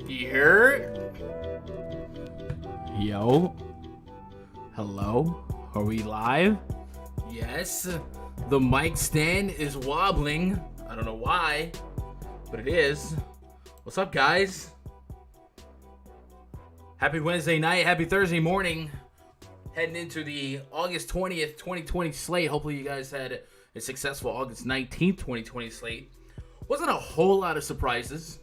Here. Yo. Hello. Are we live? Yes. The mic stand is wobbling. I don't know why, but it is. What's up, guys? Happy Wednesday night. Happy Thursday morning. Heading into the August 20th, 2020 slate. Hopefully you guys had a successful August 19th, 2020 slate. Wasn't a whole lot of surprises.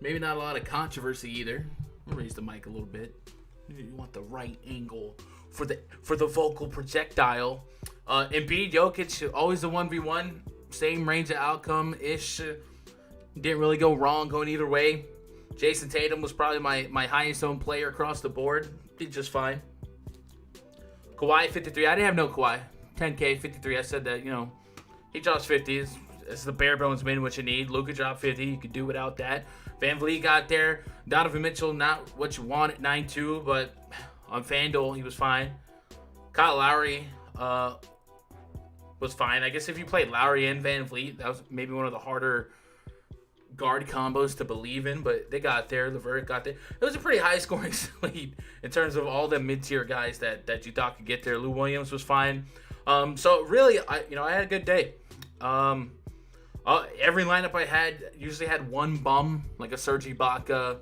Maybe not a lot of controversy either. I'll raise the mic a little bit. You want the right angle for the vocal projectile. Embiid, Jokic, always the 1v1. Same range of outcome-ish. Didn't really go wrong going either way. Jason Tatum was probably my highest owned player across the board. Did just fine. Kawhi, 53. I didn't have no Kawhi. 10K, 53. I said that, he drops 50. It's the bare bones min what you need. Luka dropped 50. You could do without that. VanVleet got there. Donovan Mitchell, not what you want at 9-2, but on FanDuel, he was fine. Kyle Lowry was fine. I guess if you played Lowry and VanVleet, that was maybe one of the harder guard combos to believe in, but they got there. LeVert got there. It was a pretty high-scoring slate in terms of all the mid-tier guys that you thought could get there. Lou Williams was fine. So really, I had a good day. Every lineup I had usually had one bum, like a Serge Ibaka.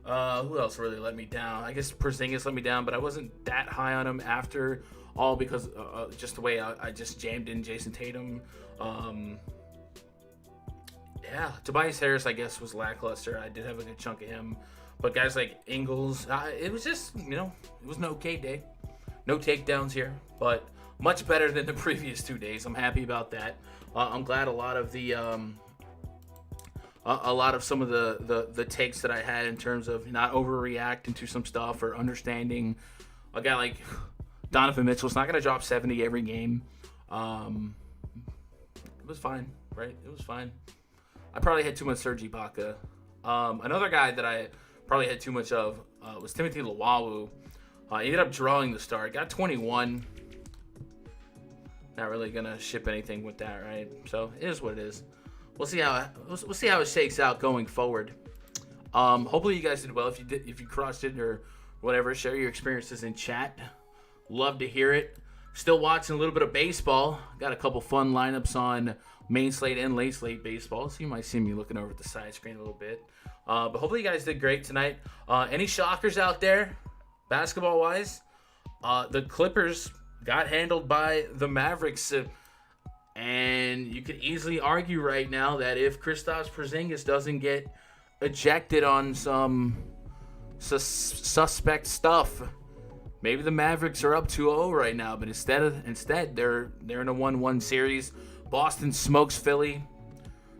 Who else really let me down? I guess Porzingis let me down, but I wasn't that high on him after all because just the way I just jammed in Jason Tatum. Tobias Harris, I guess, was lackluster. I did have a good chunk of him. But guys like Ingles, it was just, it was an okay day. No takedowns here, but much better than the previous 2 days. I'm happy about that. I'm glad a lot of some of the takes that I had in terms of not overreacting to some stuff or understanding a guy like Donovan Mitchell's not going to drop 70 every game. It was fine, right? It was fine. I probably had too much Serge Ibaka. Another guy that I probably had too much of was Timothy Luwawu. He ended up drawing the start. Got 21. Not really gonna ship anything with that, right? So it is what it is. We'll see how it shakes out going forward. Hopefully you guys did well. If you crushed it or whatever, share your experiences in chat. Love to hear it. Still watching a little bit of baseball. Got a couple fun lineups on main slate and late slate baseball, so you might see me looking over at the side screen a little bit. But hopefully you guys did great tonight. Any shockers out there, basketball-wise? The Clippers got handled by the Mavericks, and you could easily argue right now that if Kristaps Porzingis doesn't get ejected on some suspect stuff, maybe the Mavericks are up 2-0 right now. But instead they're in a 1-1 series. Boston smokes Philly.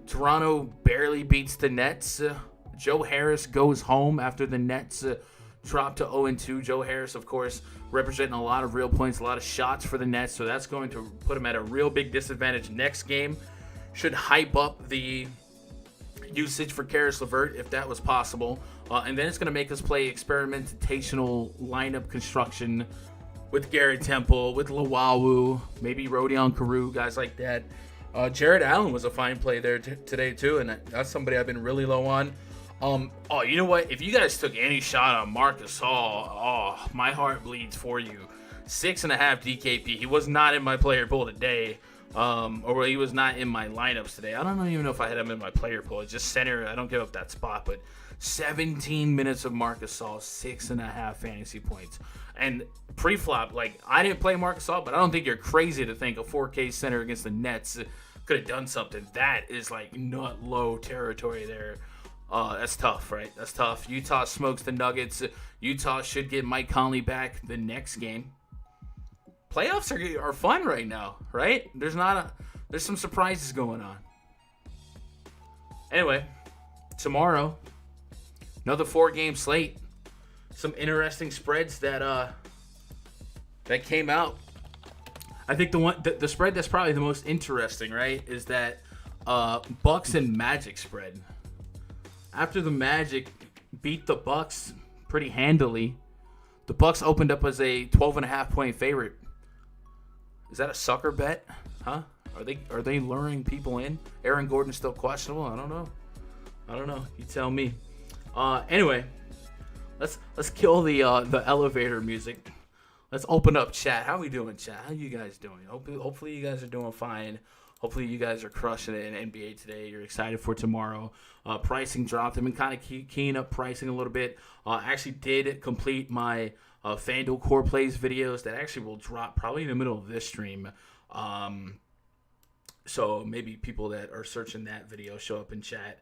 Toronto barely beats the Nets. Joe Harris goes home after the Nets dropped to 0-2. Joe Harris, of course, representing a lot of real points, a lot of shots for the Nets, so that's going to put him at a real big disadvantage next game. Should hype up the usage for Karis LeVert if that was possible. And then it's going to make us play experimentational lineup construction with Garrett Temple, with Luwawu, maybe Rodion Carew, guys like that. Jared Allen was a fine play there today too, and that's somebody I've been really low on. You know what? If you guys took any shot on Marcus Hall, my heart bleeds for you. 6.5 DKP. He was not in my player pool today, or he was not in my lineups today. I don't even know if I had him in my player pool. It's just center. I don't give up that spot, but 17 minutes of Marcus Hall, 6.5 fantasy points. And pre-flop, I didn't play Marcus Hall, but I don't think you're crazy to think a 4K center against the Nets could have done something. That is nut low territory there. That's tough, right? That's tough. Utah smokes the Nuggets. Utah should get Mike Conley back the next game. Playoffs are fun right now, right? There's some surprises going on. Anyway, tomorrow, another 4-game slate. Some interesting spreads that came out. I think the spread that's probably the most interesting, right, is that Bucks and Magic spread. After the Magic beat the Bucks pretty handily, the Bucks opened up as a 12.5 point favorite. Is that a sucker bet? Huh? Are they luring people in? Aaron Gordon's still questionable. I don't know. You tell me. Anyway, let's kill the elevator music. Let's open up chat. How we doing, chat? How you guys doing? Hopefully you guys are doing fine. Hopefully you guys are crushing it in NBA today. You're excited for tomorrow. Pricing dropped. I've been kind of keying up pricing a little bit. I actually did complete my FanDuel Core Plays videos that actually will drop probably in the middle of this stream. So maybe people that are searching that video show up in chat.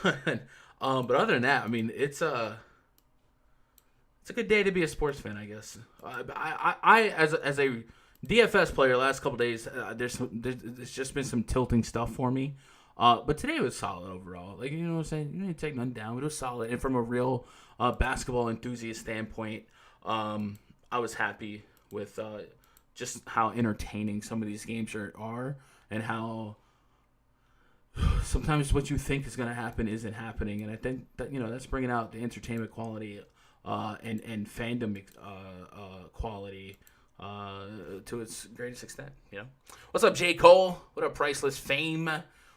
But other than that, I mean, it's a good day to be a sports fan, I guess. I as a DFS player, last couple days, there's just been some tilting stuff for me. But today was solid overall. Like, you know what I'm saying? You didn't take nothing down. It was solid. And from a real basketball enthusiast standpoint, I was happy with just how entertaining some of these games are and how sometimes what you think is going to happen isn't happening. And I think that, that's bringing out the entertainment quality and fandom quality to its greatest extent. What's up, J. Cole? What up, Priceless Fame?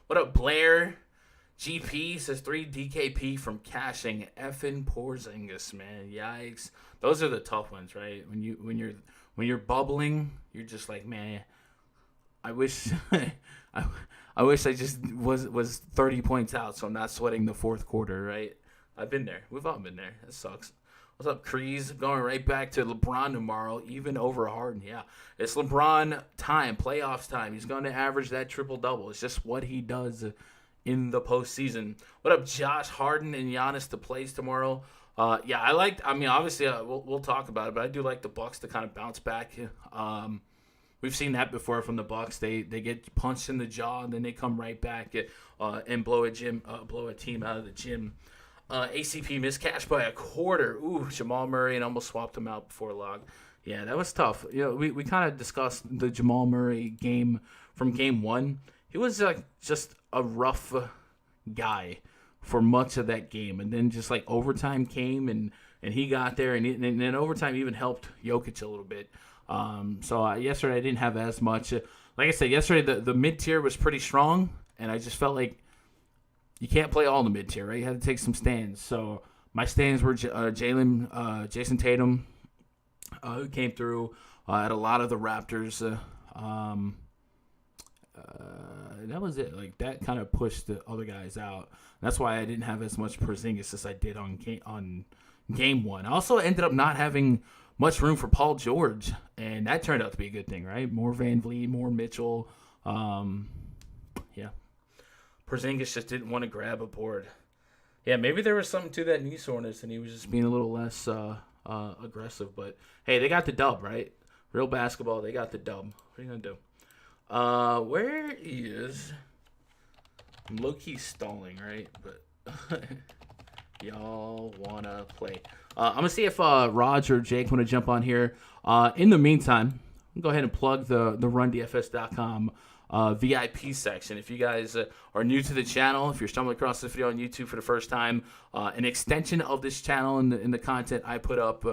What up, Blair? GP says 3 DKP from cashing effing Porzingis, man. Yikes. Those are the tough ones, right? When you're bubbling, you're just like, man, I wish I wish I just was 30 points out, so I'm not sweating the fourth quarter, right? I've been there. We've all been there. That sucks. What's up, Kreese? Going right back to LeBron tomorrow, even over Harden. Yeah, it's LeBron time, playoffs time. He's going to average that triple-double. It's just what he does in the postseason. What up, Josh Harden and Giannis to plays tomorrow? Yeah, obviously, we'll talk about it, but I do like the Bucks to kind of bounce back. We've seen that before from the Bucks. They get punched in the jaw, and then they come right back and blow a team out of the gym. ACP missed cash by a quarter. Ooh, Jamal Murray, and almost swapped him out before log. Yeah, that was tough. We kind of discussed the Jamal Murray game from game one. He was just a rough guy for much of that game, and then just overtime came and he got there, and then overtime even helped Jokic a little bit. So yesterday I didn't have as much. Like I said, yesterday the mid tier was pretty strong, and I just felt like you can't play all the mid tier, right? You had to take some stands. So my stands were Jason Tatum, who came through at a lot of the Raptors. That was it. That kind of pushed the other guys out. That's why I didn't have as much Porzingis as I did on game one. I also ended up not having much room for Paul George, and that turned out to be a good thing, right? More Van Vliet, more Mitchell. Yeah. Porzingis just didn't want to grab a board. Yeah, maybe there was something to that knee soreness, and he was just being a little less aggressive. But, hey, they got the dub, right? Real basketball, they got the dub. What are you going to do? Where is... I'm low-key stalling, right? But y'all want to play. I'm going to see if Raj or Jake want to jump on here. In the meantime, I'll go ahead and plug the RunDFS.com VIP section. If you guys are new to the channel, if you're stumbling across this video on YouTube for the first time, an extension of this channel and the content I put up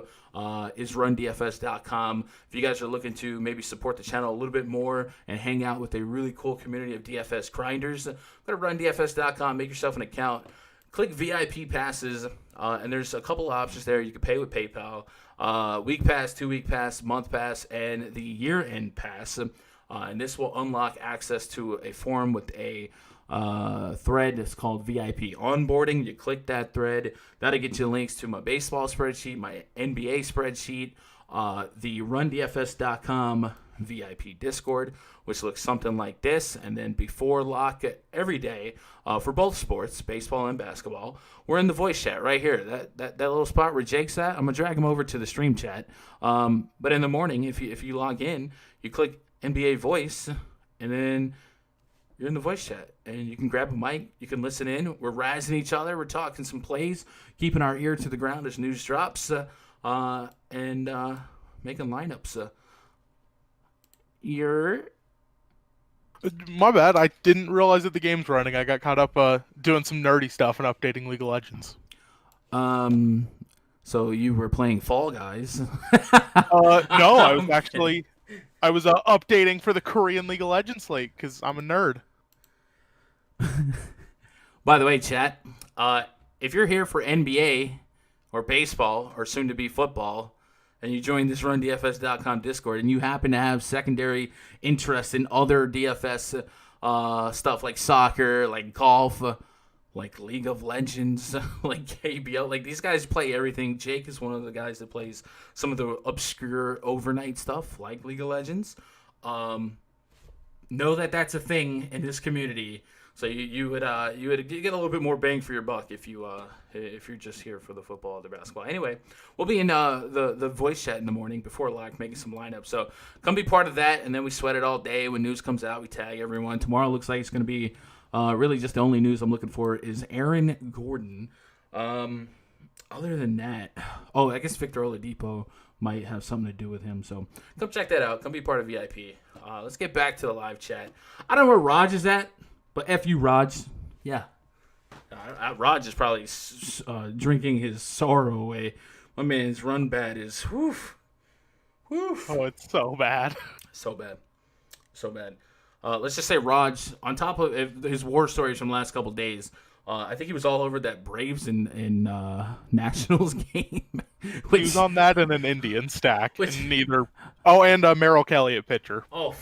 is RunDFS.com. If you guys are looking to maybe support the channel a little bit more and hang out with a really cool community of DFS grinders, go to RunDFS.com, make yourself an account. Click VIP passes, and there's a couple options there. You can pay with PayPal, week pass, 2-week pass, month pass, and the year-end pass. And this will unlock access to a forum with a thread that's called VIP onboarding. You click that thread. That'll get you links to my baseball spreadsheet, my NBA spreadsheet, the RunDFS.com VIP Discord, which looks something like this. And then before lock every day for both sports, baseball and basketball, we're in the voice chat right here. That little spot where Jake's at, I'm going to drag him over to the stream chat. But in the morning, if you log in, you click NBA voice, and then you're in the voice chat, and you can grab a mic, you can listen in. We're razzing each other, we're talking some plays, keeping our ear to the ground as news drops, and making lineups. My bad. I didn't realize that the game's running. I got caught up doing some nerdy stuff and updating League of Legends. So you were playing Fall Guys? No, I was actually I was updating for the Korean League of Legends slate because I'm a nerd. By the way, chat, if you're here for NBA or baseball or soon to be football, and you join this RunDFS.com Discord, and you happen to have secondary interest in other DFS stuff like soccer, like golf, like League of Legends, like KBO, like these guys play everything. Jake is one of the guys that plays some of the obscure overnight stuff like League of Legends. Know that that's a thing in this community. So you would get a little bit more bang for your buck if you're just here for the football or the basketball. Anyway, we'll be in the voice chat in the morning before lock making some lineups. So come be part of that, and then we sweat it all day. When news comes out, we tag everyone. Tomorrow looks like it's going to be really just the only news I'm looking for is Aaron Gordon. Other than that, I guess Victor Oladipo might have something to do with him. So come check that out. Come be part of VIP. Let's get back to the live chat. I don't know where Raj is at. But F you, Raj. Yeah. Raj is probably drinking his sorrow away. My man's run bad is, whew. Oh, it's so bad. So bad. Let's just say Raj, on top of his war stories from the last couple days, I think he was all over that Braves and Nationals game. He was on that in an Indian stack. And neither. Oh, and Merrill Kelly at pitcher. Oh,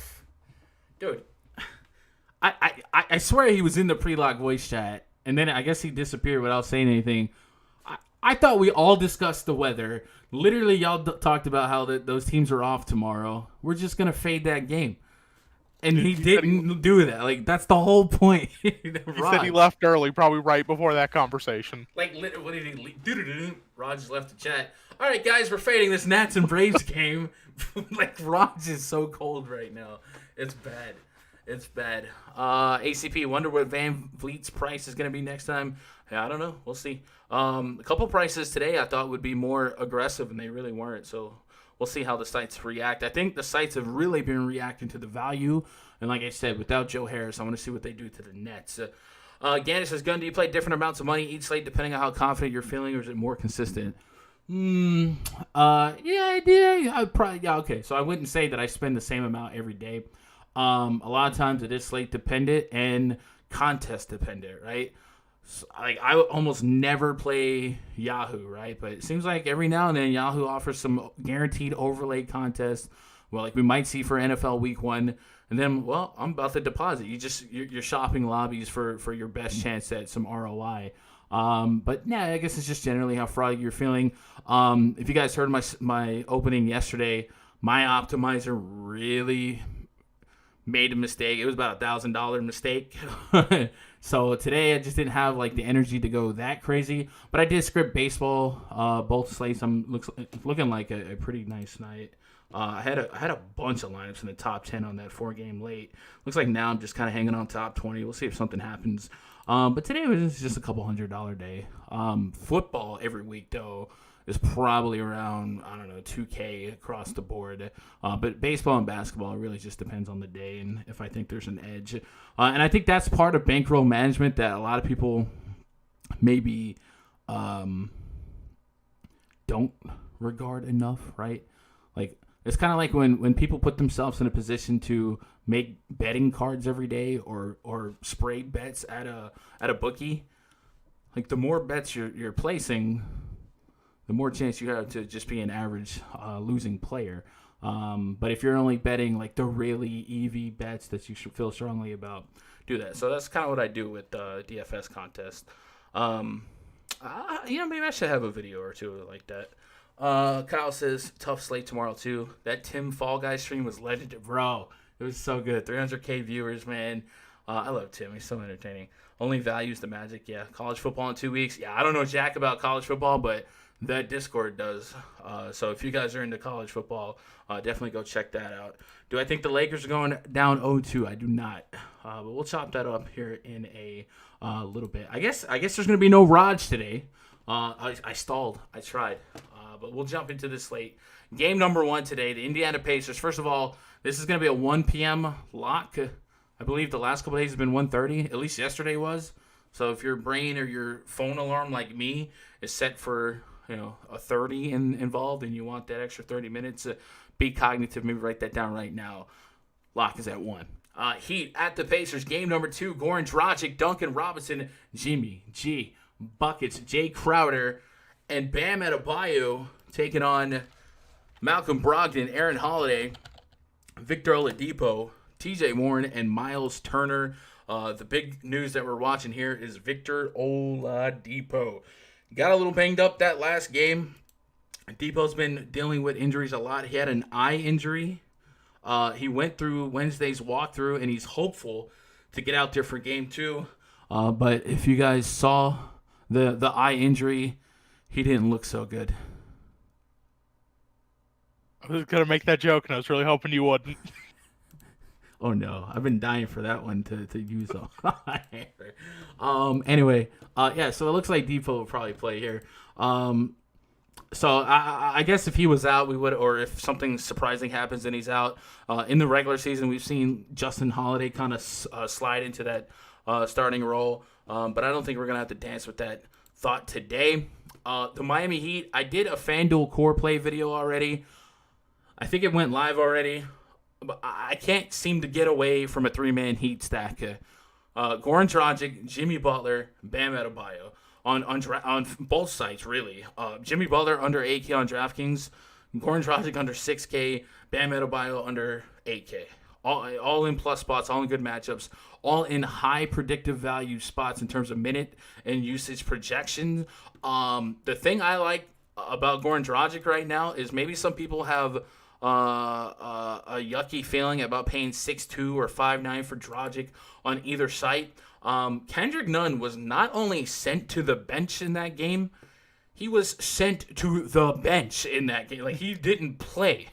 dude. I swear he was in the pre-lock voice chat, and then I guess he disappeared without saying anything. I thought we all discussed the weather. Literally, y'all talked about how those teams are off tomorrow. We're just going to fade that game. And he didn't do that. Like, that's the whole point. He said he left early, probably right before that conversation. Like, what did he leave? Raj left the chat. All right, guys, we're fading this Nats and Braves game. Like, Raj is so cold right now. It's bad. It's bad. ACP, wonder what Van Vliet's price is going to be next time. Yeah, I don't know. We'll see. A couple prices today I thought would be more aggressive, and they really weren't. So we'll see how the sites react. I think the sites have really been reacting to the value. And like I said, without Joe Harris, I want to see what they do to the Nets. Gannis says, Gun, do you play different amounts of money each slate depending on how confident you're feeling, or is it more consistent? Yeah, I did. Okay. So I wouldn't say that I spend the same amount every day. A lot of times it is slate dependent and contest dependent, right? So, like, I almost never play Yahoo, right? But it seems like every now and then Yahoo offers some guaranteed overlay contests. Well, like we might see for NFL Week 1, and then, well, I'm about to deposit. You're shopping lobbies for your best chance at some ROI. But yeah, I guess it's just generally how froggy you're feeling. If you guys heard my opening yesterday, my optimizer really made a mistake. It was about $1,000 mistake. So today I just didn't have like the energy to go that crazy. But I did script baseball, both slates. Looking like a pretty nice night. I had a bunch of lineups in the top 10 on that 4-game late. Looks like now I'm just kind of hanging on top 20. We'll see if something happens. But today was just a couple $100 day. Football every week though is probably around, I don't know, 2K across the board. But baseball and basketball really just depends on the day and if I think there's an edge. And I think that's part of bankroll management that a lot of people maybe don't regard enough, right? Like, it's kind of like when people put themselves in a position to make betting cards every day or spray bets at a bookie. Like, the more bets you're placing, the more chance you have to just be an average losing player. But if you're only betting like the really EV bets that you should feel strongly about, do that. So that's kind of what I do with DFS contest. Maybe I should have a video or two like that. Kyle says, tough slate tomorrow too. That Tim Fall Guy stream was legendary. Bro, it was so good. 300K viewers, man. I love Tim. He's so entertaining. Only values the Magic. Yeah, college football in 2 weeks. Yeah, I don't know jack about college football, but that Discord does. So if you guys are into college football, definitely go check that out. Do I think the Lakers are going down 0-2? I do not. But we'll chop that up here in a little bit. I guess there's going to be no Raj today. I stalled. I tried. But we'll jump into this slate. Game number 1 today, the Indiana Pacers. First of all, this is going to be a 1 p.m. lock. I believe the last couple of days have been 1:30. At least yesterday was. So if your brain or your phone alarm like me is set for a 30 involved, and you want that extra 30 minutes, be cognitive. Maybe write that down right now. Lock is at 1. Heat at the Pacers. Game number 2. Goran Dragic, Duncan Robinson, Jimmy G, buckets, Jay Crowder, and Bam Adebayo taking on Malcolm Brogdon, Aaron Holiday, Victor Oladipo, TJ Warren, and Miles Turner. The big news that we're watching here is Victor Oladipo. Got a little banged up that last game. Depot's been dealing with injuries a lot. He had an eye injury. He went through Wednesday's walkthrough, and he's hopeful to get out there for game 2. But if you guys saw the eye injury, he didn't look so good. I was going to make that joke, and I was really hoping you wouldn't. Oh no, I've been dying for that one to use on. Anyway, so it looks like Depot will probably play here. So I guess if he was out, we would, or if something surprising happens and he's out. In the regular season, we've seen Justin Holiday kind of slide into that starting role, but I don't think we're gonna have to dance with that thought today. The Miami Heat, I did a FanDuel core play video already. I think it went live already. But I can't seem to get away from a 3-man Heat stack. Goran Dragic, Jimmy Butler, Bam Adebayo on both sites, really. Jimmy Butler under 8K on DraftKings, Goran Dragic under 6K, Bam Adebayo under 8K. All in plus spots, all in good matchups, all in high predictive value spots in terms of minute and usage projection. The thing I like about Goran Dragic right now is maybe some people have a yucky feeling about paying 6'2" or 5'9" for Dragic on either site. Kendrick Nunn was not only sent to the bench in that game, he was sent to the bench in that game. Like, he didn't play.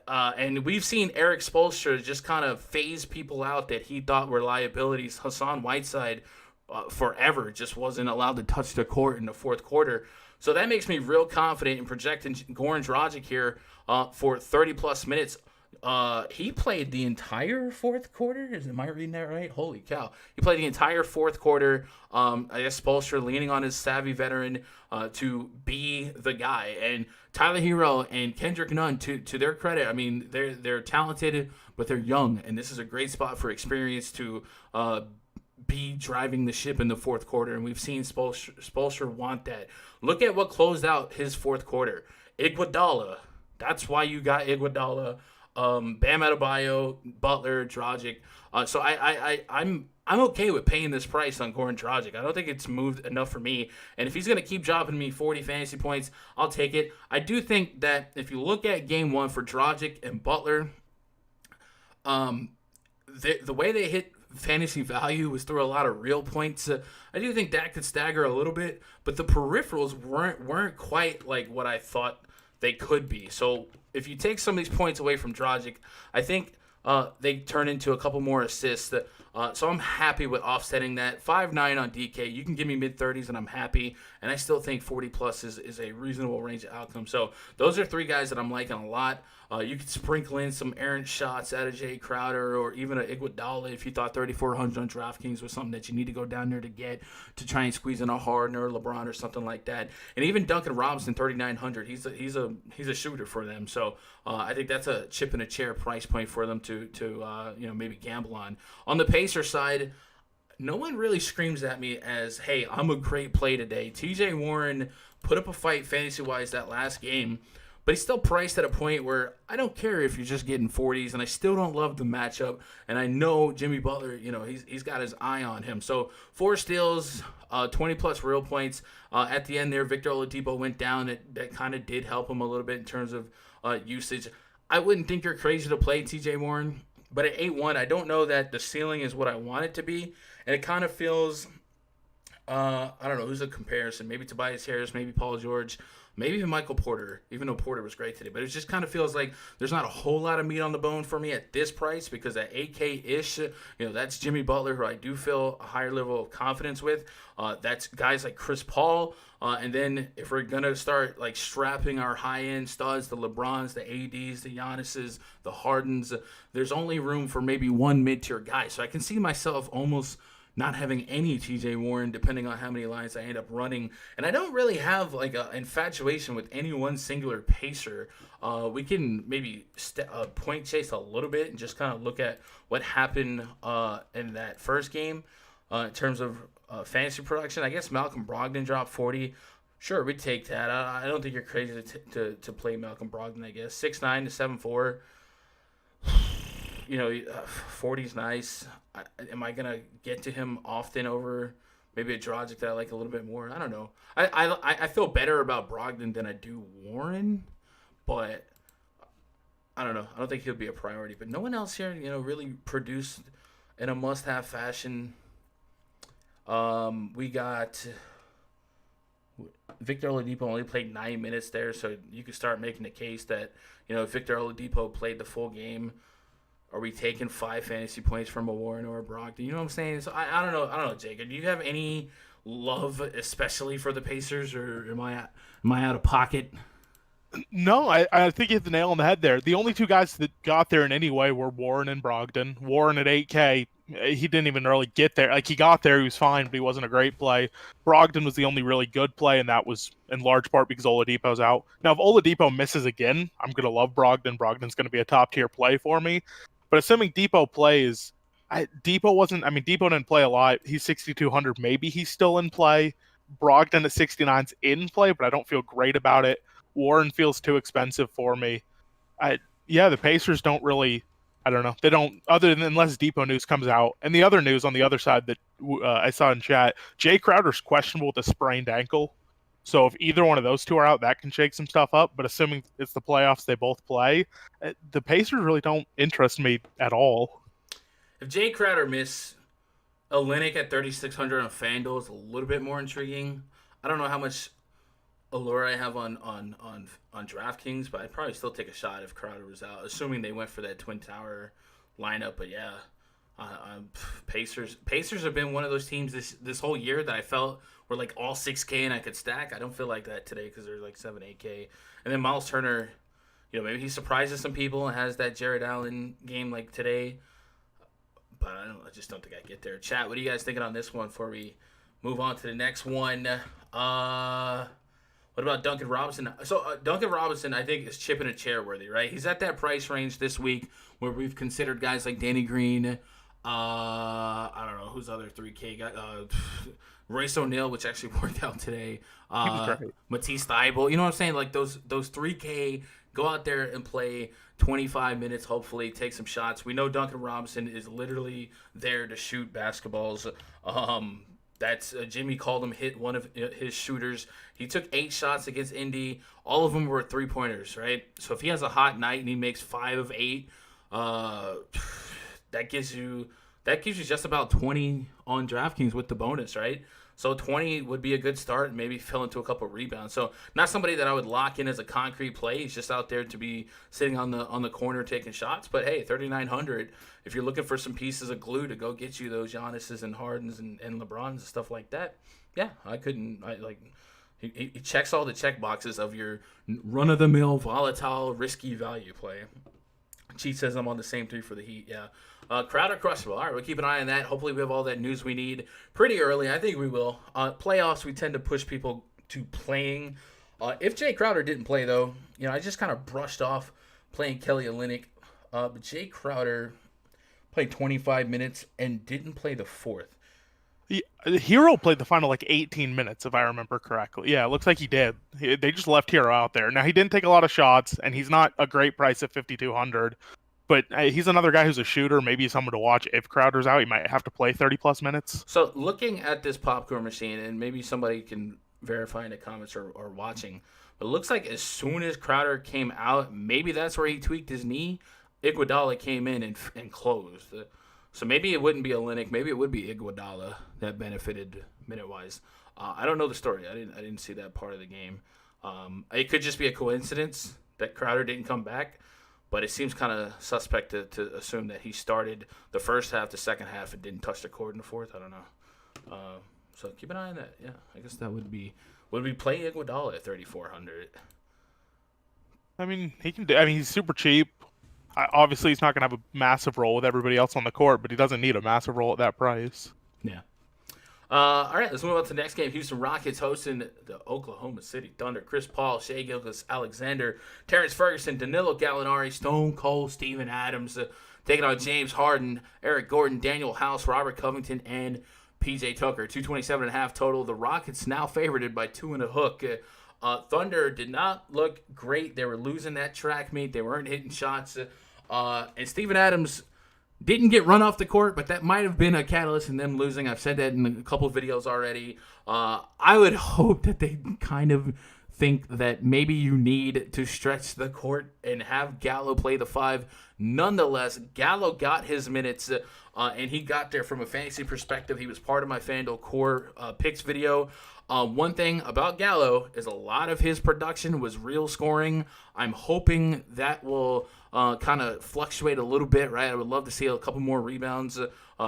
And we've seen Eric Spoelstra just kind of phase people out that he thought were liabilities. Hassan Whiteside forever just wasn't allowed to touch the court in the fourth quarter. So that makes me real confident in projecting Goran Dragic here for 30-plus minutes. He played the entire fourth quarter. Am I reading that right? Holy cow. He played the entire fourth quarter. I guess Spoelstra leaning on his savvy veteran to be the guy. And Tyler Hero and Kendrick Nunn, to their credit, I mean, they're talented, but they're young. And this is a great spot for experience to be driving the ship in the fourth quarter. And we've seen Spoelstra want that. Look at what closed out his fourth quarter. Iguodala. That's why you got Iguodala. Bam Adebayo, Butler, Dragic. So I'm okay with paying this price on Goran Dragic. I don't think it's moved enough for me. And if he's going to keep dropping me 40 fantasy points, I'll take it. I do think that if you look at game 1 for Dragic and Butler, the way they hit fantasy value was through a lot of real points. I do think that could stagger a little bit, but the peripherals weren't quite like what I thought they could be. So if you take some of these points away from Dragic, I think they turn into a couple more assists. So I'm happy with offsetting that. 5.9 on DK. You can give me mid-30s, and I'm happy. And I still think 40-plus is a reasonable range of outcome. So those are 3 guys that I'm liking a lot. You could sprinkle in some errant shots out of Jay Crowder or even an Iguodala if you thought 3,400 on DraftKings was something that you need to go down there to get to try and squeeze in a Harden or LeBron or something like that. And even Duncan Robinson, 3,900. He's a shooter for them. So I think that's a chip in a chair price point for them to maybe gamble on. On the Pacer side, no one really screams at me as, hey, I'm a great play today. TJ Warren put up a fight fantasy-wise that last game, but he's still priced at a point where I don't care if you're just getting 40s, and I still don't love the matchup. And I know Jimmy Butler, he's got his eye on him. So 4 steals, 20-plus real points. At the end there, Victor Oladipo went down. That kind of did help him a little bit in terms of usage. I wouldn't think you're crazy to play TJ Warren, but at 8-1, I don't know that the ceiling is what I want it to be. And it kind of feels, I don't know, who's a comparison? Maybe Tobias Harris, maybe Paul George, maybe even Michael Porter, even though Porter was great today. But it just kind of feels like there's not a whole lot of meat on the bone for me at this price, because at 8K-ish, that's Jimmy Butler, who I do feel a higher level of confidence with. That's guys like Chris Paul. And then if we're going to start like strapping our high-end studs, the LeBrons, the ADs, the Giannis's, the Hardens, there's only room for maybe one mid-tier guy. So I can see myself almost not having any TJ Warren, depending on how many lines I end up running. And I don't really have like an infatuation with any one singular pacer. We can maybe point chase a little bit and just kind of look at what happened in that first game in terms of fantasy production. I guess Malcolm Brogdon dropped 40. Sure, we'd take that. I don't think you're crazy to play Malcolm Brogdon, I guess. 6'9" to 7'4". 40's nice. Am I gonna get to him often over maybe a Dragic that I like a little bit more? I don't know. I feel better about Brogdon than I do Warren, but I don't know. I don't think he'll be a priority. But no one else here, really produced in a must-have fashion. We got Victor Oladipo only played 9 minutes there, so you could start making the case that if Victor Oladipo played the full game. Are we taking 5 fantasy points from a Warren or a Brogdon? You know what I'm saying? So I don't know. I don't know, Jacob. Do you have any love, especially for the Pacers, or am I out of pocket? No, I think you hit the nail on the head there. The only two guys that got there in any way were Warren and Brogdon. Warren at 8K, he didn't even really get there. Like, he got there, he was fine, but he wasn't a great play. Brogdon was the only really good play, and that was in large part because Oladipo's out. Now, if Oladipo misses again, I'm going to love Brogdon. Brogdon's going to be a top-tier play for me. But assuming Depot plays, Depot didn't play a lot. He's 6,200. Maybe he's still in play. Brogdon at 69's in play, but I don't feel great about it. Warren feels too expensive for me. The Pacers don't really, I don't know. They don't, other than unless Depot news comes out. And the other news on the other side that I saw in chat, Jay Crowder's questionable with a sprained ankle. So if either one of those two are out, that can shake some stuff up. But assuming it's the playoffs, they both play. The Pacers really don't interest me at all. If Jay Crowder miss Olynyk at 3,600 on FanDuel is a little bit more intriguing. I don't know how much allure I have on DraftKings, but I'd probably still take a shot if Crowder was out, assuming they went for that Twin Tower lineup. But yeah, Pacers have been one of those teams this whole year that I felt were like all 6K and I could stack. I don't feel like that today because they're like 7-8K. And then Miles Turner, maybe he surprises some people and has that Jared Allen game like today. But I just don't think I get there. Chat, what are you guys thinking on this one before we move on to the next one? What about Duncan Robinson? So Duncan Robinson, I think, is chipping a chair worthy, right? He's at that price range this week where we've considered guys like Danny Green. I don't know who's other 3K guy. Royce O'Neal, which actually worked out today. Matisse Thybulle. You know what I'm saying? Like those 3K, go out there and play 25 minutes, hopefully take some shots. We know Duncan Robinson is literally there to shoot basketballs. That's Jimmy called him hit one of his shooters. He took 8 shots against Indy. All of them were 3-pointers, right? So if he has a hot night and he makes 5 of 8, that gives you just about 20 on DraftKings with the bonus, right? So 20 would be a good start and maybe fill into a couple of rebounds. So not somebody that I would lock in as a concrete play. He's just out there to be sitting on the corner taking shots. But hey, 3,900. If you're looking for some pieces of glue to go get you those Giannis's and Hardens and LeBrons and stuff like that, yeah, he checks all the check boxes of your run-of-the-mill, volatile, risky value play. Cheat says I'm on the same 3 for the Heat, yeah. Crowder crushable. All right, we'll keep an eye on that. Hopefully we have all that news we need pretty early. I think we will. Playoffs, we tend to push people to playing. If Jay Crowder didn't play, though, I just kind of brushed off playing Kelly Olynyk. But Jay Crowder played 25 minutes and didn't play the fourth. Hero played the final 18 minutes, if I remember correctly. Yeah, it looks like he did. They just left Hero out there. Now, he didn't take a lot of shots, and he's not a great price at 5,200. But he's another guy who's a shooter. Maybe someone to watch. If Crowder's out, he might have to play 30-plus minutes. So looking at this popcorn machine, and maybe somebody can verify in the comments or watching, but it looks like as soon as Crowder came out, maybe that's where he tweaked his knee. Iguodala came in and closed. So maybe it wouldn't be Olynyk. Maybe it would be Iguodala that benefited minute-wise. I don't know the story. I didn't see that part of the game. It could just be a coincidence that Crowder didn't come back. But it seems kind of suspect to assume that he started the first half, the second half, and didn't touch the court in the fourth. I don't know. So keep an eye on that. Yeah, I guess that would be. Would we play Iguodala at 3,400? I mean, he can. He's super cheap. Obviously, he's not going to have a massive role with everybody else on the court, but he doesn't need a massive role at that price. Yeah. All right, let's move on to the next game. Houston Rockets hosting the Oklahoma City Thunder. Chris Paul, Shai Gilgeous-Alexander, Terrence Ferguson, Danilo Gallinari, Stone Cold Steven Adams, taking on James Harden, Eric Gordon, Daniel House, Robert Covington, and PJ Tucker. 227.5 total. The Rockets now favored by 2.5. Thunder did not look great. They were losing that track meet. They weren't hitting shots. And Steven Adams didn't get run off the court, but that might have been a catalyst in them losing. I've said that in a couple of videos already. I would hope that they kind of think that maybe you need to stretch the court and have Gallo play the 5. Nonetheless, Gallo got his minutes, and he got there from a fantasy perspective. He was part of my FanDuel Core picks video. One thing about Gallo is a lot of his production was real scoring. I'm hoping that will kind of fluctuate a little bit, right? I would love to see a couple more rebounds,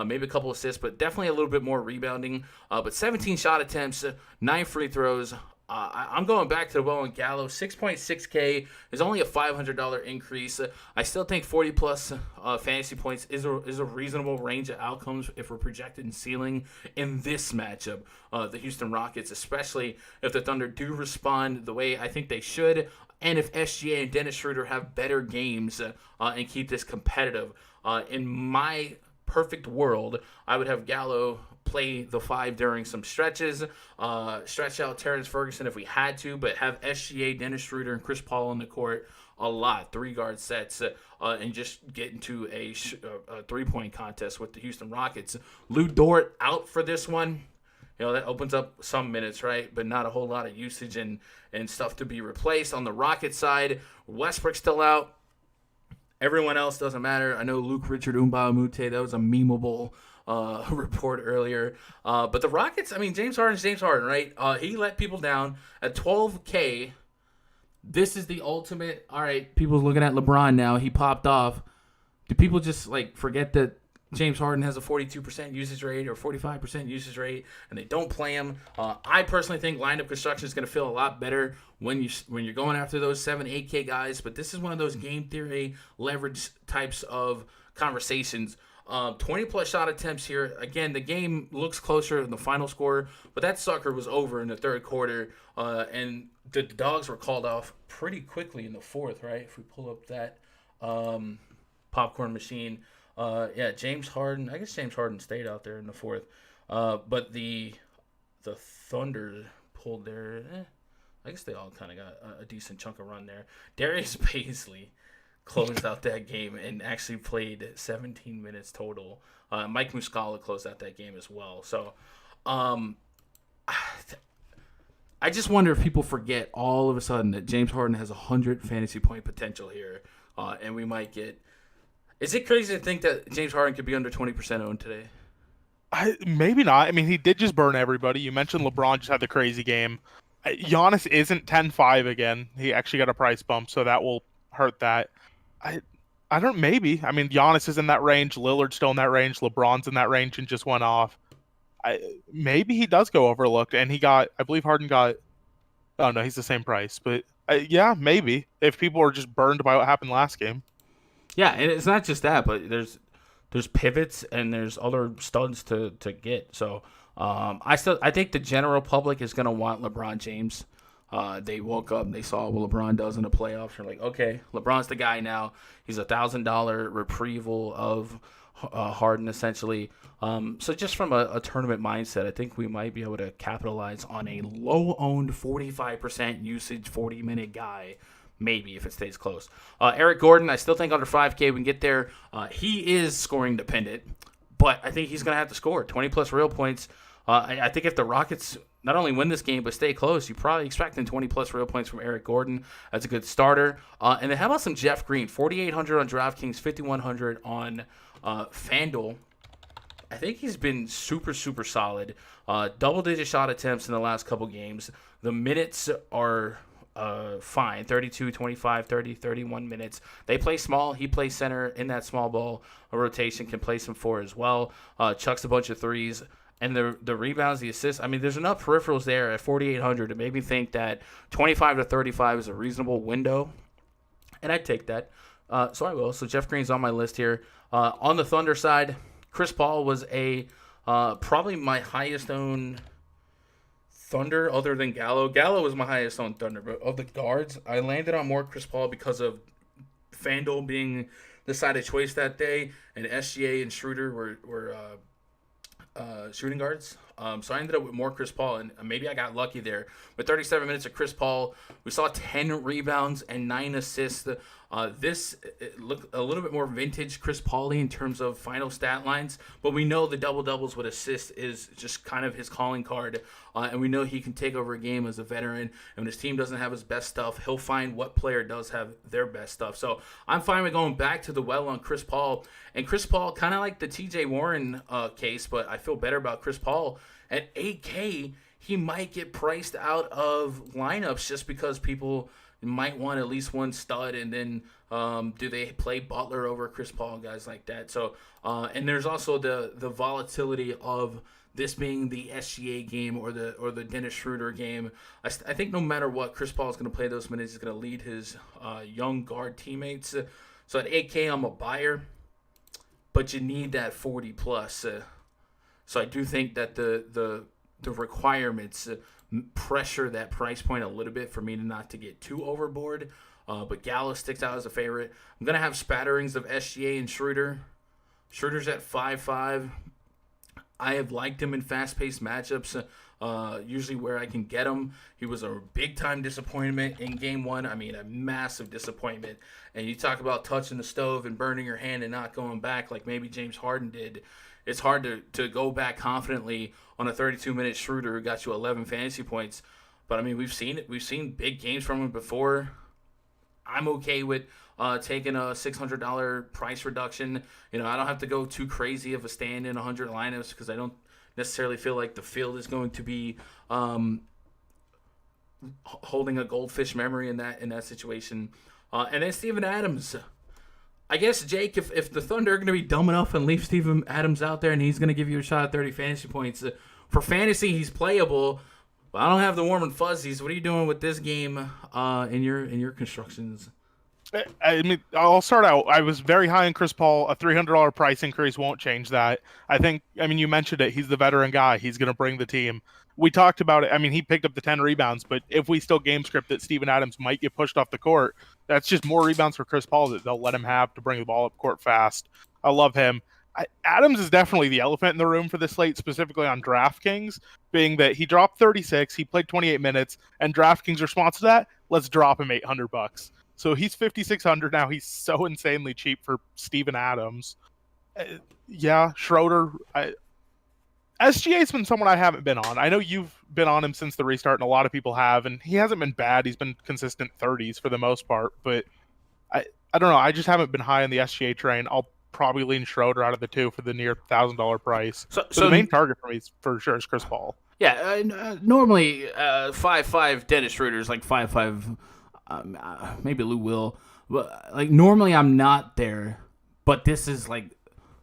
maybe a couple assists, but definitely a little bit more rebounding. But 17 shot attempts, 9 free throws. I'm going back to the well on Gallo. 6.6K is only a $500 increase. I still think 40-plus fantasy points is a reasonable range of outcomes if we're projecting ceiling in this matchup. The Houston Rockets, especially if the Thunder do respond the way I think they should, and if SGA and Dennis Schroeder have better games and keep this competitive. In my perfect world, I would have Gallo play the 5 during some stretches, stretch out Terrence Ferguson if we had to, but have SGA, Dennis Schroeder, and Chris Paul on the court a lot, 3-guard sets, and just get into a 3-point contest with the Houston Rockets. Lou Dort out for this one. You know, that opens up some minutes, right? But not a whole lot of usage and stuff to be replaced. On the Rockets side, Westbrook's still out. Everyone else doesn't matter. I know Luke Richard Mbah-a-Moute, that was a memeable report earlier. But the Rockets, I mean, James Harden, right? He let people down at 12K. This is the ultimate. All right, people's looking at LeBron now. He popped off. Do people just forget that James Harden has a 42% usage rate or 45% usage rate, and they don't play him? I personally think lineup construction is going to feel a lot better when you're going after those 7-8K guys. But this is one of those game theory leverage types of conversations. 20-plus shot attempts here. Again, the game looks closer than the final score, but that sucker was over in the third quarter, and the Dogs were called off pretty quickly in the fourth, right? If we pull up that popcorn machine. James Harden. I guess James Harden stayed out there in the fourth. But the Thunder pulled their... I guess they all kind of got a decent chunk of run there. Darius Paisley closed out that game and actually played 17 minutes total. Mike Muscala closed out that game as well. So I just wonder if people forget all of a sudden that James Harden has 100 fantasy point potential here, and we might get... Is it crazy to think that James Harden could be under 20% owned today? Maybe not. I mean, he did just burn everybody. You mentioned LeBron just had the crazy game. Giannis isn't 10-5 again. He actually got a price bump, so that will hurt that. I don't, maybe. I mean, Giannis is in that range. Lillard's still in that range. LeBron's in that range and just went off. Maybe he does go overlooked, and I believe Harden got, oh no, he's the same price. But yeah, maybe. If people are just burned by what happened last game. Yeah, and it's not just that, but there's pivots and there's other studs to get. So I think the general public is going to want LeBron James. They woke up and they saw what LeBron does in the playoffs. They're like, okay, LeBron's the guy now. He's $1,000 retrieval of Harden, essentially. So just from a tournament mindset, I think we might be able to capitalize on a low-owned 45% usage 40-minute guy. Maybe if it stays close. Eric Gordon, I still think under 5K we can get there. He is scoring dependent, but I think he's going to have to score 20-plus real points. I think if the Rockets not only win this game but stay close, you're probably expecting 20-plus real points from Eric Gordon. That's a good starter. And then how about some Jeff Green? 4,800 on DraftKings, 5,100 on FanDuel. I think he's been super, super solid. Double-digit shot attempts in the last couple games. The minutes are... fine, 32, 25, 30, 31 minutes. They play small. He plays center in that small ball rotation, can play some 4 as well. Chucks a bunch of threes. And the rebounds, the assists, I mean, there's enough peripherals there at 4,800 to make me think that 25 to 35 is a reasonable window. And I'd take that. So I will. So Jeff Green's on my list here. On the Thunder side, Chris Paul was a Probably my highest owned Thunder, other than Gallo. Gallo was my highest owned Thunder, but of the guards, I landed on more Chris Paul because of FanDuel being the side of choice that day, and SGA and Schroeder were shooting guards. So I ended up with more Chris Paul, and maybe I got lucky there. With 37 minutes of Chris Paul, we saw 10 rebounds and 9 assists. This looked a little bit more vintage Chris Paul in terms of final stat lines, but we know the double-doubles with assists is just kind of his calling card, and we know he can take over a game as a veteran, and when his team doesn't have his best stuff, he'll find what player does have their best stuff. So I'm fine with going back to the well on Chris Paul, and Chris Paul, kind of like the TJ Warren case, but I feel better about Chris Paul. At 8K, he might get priced out of lineups just because people might want at least one stud, and then do they play Butler over Chris Paul, guys like that. So and there's also the volatility of this being the SGA game or the Dennis Schroeder game. I think no matter what, Chris Paul is going to play those minutes. He's going to lead his young guard teammates. So at 8K, I'm a buyer, but you need that 40 plus. So I do think that the requirements pressure that price point a little bit for me not to get too overboard. But Gallo sticks out as a favorite. I'm going to have spatterings of SGA and Schroeder. Schroeder's at 5.5. I have liked him in fast-paced matchups, usually where I can get him. He was a big-time disappointment in Game 1. I mean, a massive disappointment. And you talk about touching the stove and burning your hand and not going back like maybe James Harden did. It's hard to go back confidently on a 32-minute Schroeder who got you 11 fantasy points. But, I mean, we've seen it. We've seen big games from him before. I'm okay with taking a $600 price reduction. I don't have to go too crazy of a stand in 100 lineups because I don't necessarily feel like the field is going to be holding a goldfish memory in that situation. And then Steven Adams. I guess, Jake, if the Thunder are going to be dumb enough and leave Steven Adams out there and he's going to give you a shot at 30 fantasy points, for fantasy he's playable. But I don't have the warm and fuzzies. What are you doing with this game in your constructions? I mean, I'll start out. I was very high on Chris Paul. A $300 price increase won't change that. I mean, you mentioned it. He's the veteran guy. He's going to bring the team. We talked about it. I mean, he picked up the 10 rebounds, but if we still game script that Steven Adams might get pushed off the court, that's just more rebounds for Chris Paul that they'll let him have to bring the ball up court fast. I love him. Adams is definitely the elephant in the room for this slate, specifically on DraftKings, being that he dropped 36, he played 28 minutes, and DraftKings' response to that, let's drop him $800. So he's 5,600 now. He's so insanely cheap for Steven Adams. Yeah, Schroeder. SGA's been someone I haven't been on. I know you've been on him since the restart, and a lot of people have, and he hasn't been bad. He's been consistent 30s for the most part, but I don't know. I just haven't been high on the SGA train. I'll probably lean Schroeder out of the two for the near $1,000 price. So the main target for me for sure is Chris Paul. Yeah, normally 5.5 Dennis Schroeder is like 5.5. Maybe Lou Will, but like normally I'm not there, but this is like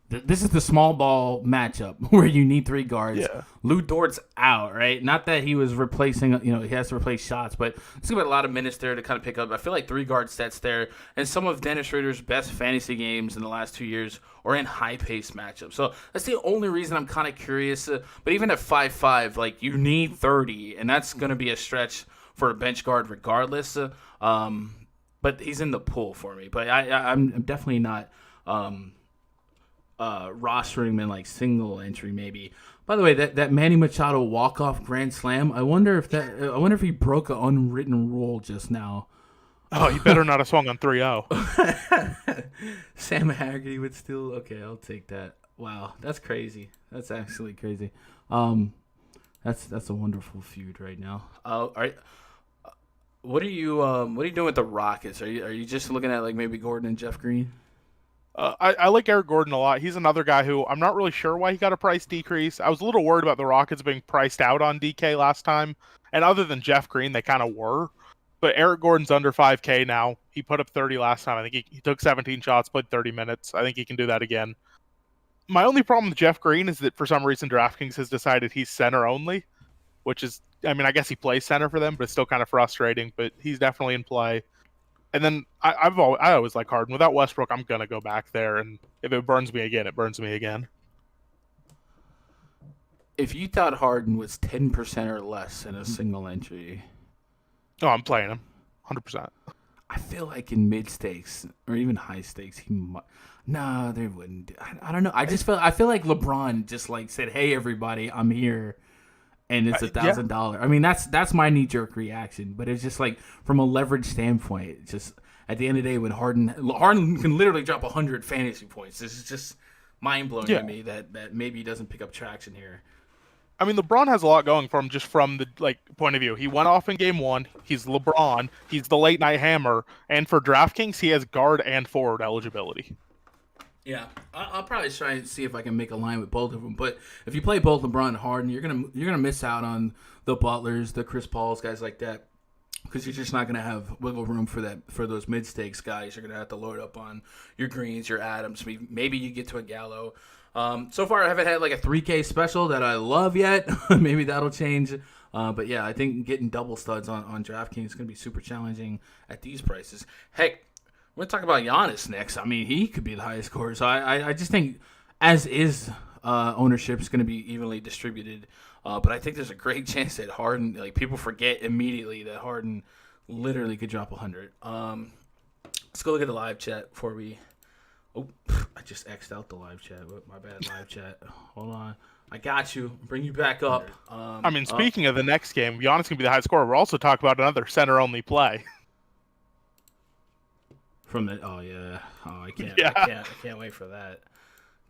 this is the small ball matchup where you need 3 guards. Yeah. Lou Dort's out, right? Not that he was replacing, he has to replace shots, but it's gonna be a lot of minutes there to kind of pick up. I feel like 3 guard sets there, and some of Dennis Schroeder's best fantasy games in the last 2 years are in high paced matchups. So that's the only reason I'm kind of curious. But even at 5.5, like you need 30, and that's gonna be a stretch for a bench guard regardless. But he's in the pool for me. But I'm definitely not rostering him in like single entry maybe. By the way, that Manny Machado walk-off grand slam, I wonder if he broke an unwritten rule just now. Oh, he better not have swung on 3-0. Sam Haggerty would still. Okay, I'll take that. Wow, that's crazy. That's actually crazy. That's a wonderful feud right now. What are you doing with the Rockets? Are you just looking at like maybe Gordon and Jeff Green? I like Eric Gordon a lot. He's another guy who I'm not really sure why he got a price decrease. I was a little worried about the Rockets being priced out on DK last time, and other than Jeff Green, they kind of were. But Eric Gordon's under 5K now. He put up 30 last time. I think he took 17 shots, played 30 minutes. I think he can do that again. My only problem with Jeff Green is that for some reason DraftKings has decided he's center only, which is, I mean, I guess he plays center for them, but it's still kind of frustrating. But he's definitely in play. And then I always like Harden. Without Westbrook, I'm gonna go back there, and if it burns me again, it burns me again. if you thought Harden was 10% or less in a single entry, Oh, I'm playing him, 100%. I feel like in mid stakes or even high stakes, he might. No, they wouldn't. I don't know. I feel like LeBron just like said, "Hey, everybody, I'm here," and it's $1,000. I mean, that's my knee jerk reaction. But it's just like from a leverage standpoint, just at the end of the day, when Harden can literally drop 100 fantasy points. This is just mind blowing to me that maybe he doesn't pick up traction here. I mean, LeBron has a lot going for him just from the point of view. He went off in game 1. He's LeBron. He's the late night hammer. And for DraftKings, he has guard and forward eligibility. Yeah, I'll probably try and see if I can make a line with both of them. But if you play both LeBron and Harden, you're gonna miss out on the Butlers, the Chris Pauls, guys like that, because you're just not gonna have wiggle room for those mid stakes guys. You're gonna have to load up on your Greens, your Adams. Maybe you get to a Gallo. So far, I haven't had like a 3K special that I love yet. Maybe that'll change. But yeah, I think getting double studs on DraftKings is going to be super challenging at these prices. Heck, we're going to talk about Giannis next. I mean, he could be the highest scorer. So I just think as is ownership is going to be evenly distributed. But I think there's a great chance that Harden, like people forget immediately that Harden literally could drop 100. Let's go look at the live chat before we... Oh, I just X'd out the live chat. My bad, live chat. Hold on. I got you. Bring you back up. Speaking of the next game, Giannis going to be the high scorer. We're also talking about another center-only play. Oh, yeah. Oh, I can't wait for that.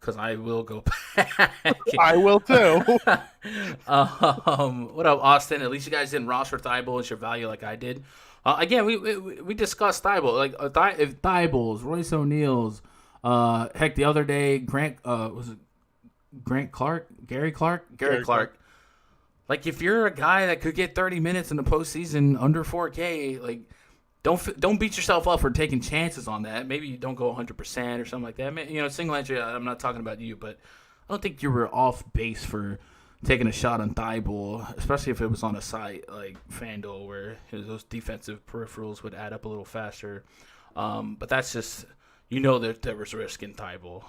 Because I will go back. I will, too. What up, Austin? At least you guys didn't roster Thibault as your value like I did. Again, we discussed Thibault. Like, if Thibault's, Royce O'Neal's, heck, the other day, Gary Clark. Like, if you're a guy that could get 30 minutes in the postseason under 4K, like, don't beat yourself up for taking chances on that. Maybe you don't go 100% or something like that. Single entry. I'm not talking about you, but I don't think you were off base for taking a shot on Thibault, especially if it was on a site like FanDuel where those defensive peripherals would add up a little faster. But that's just. That there was risk in Thibault.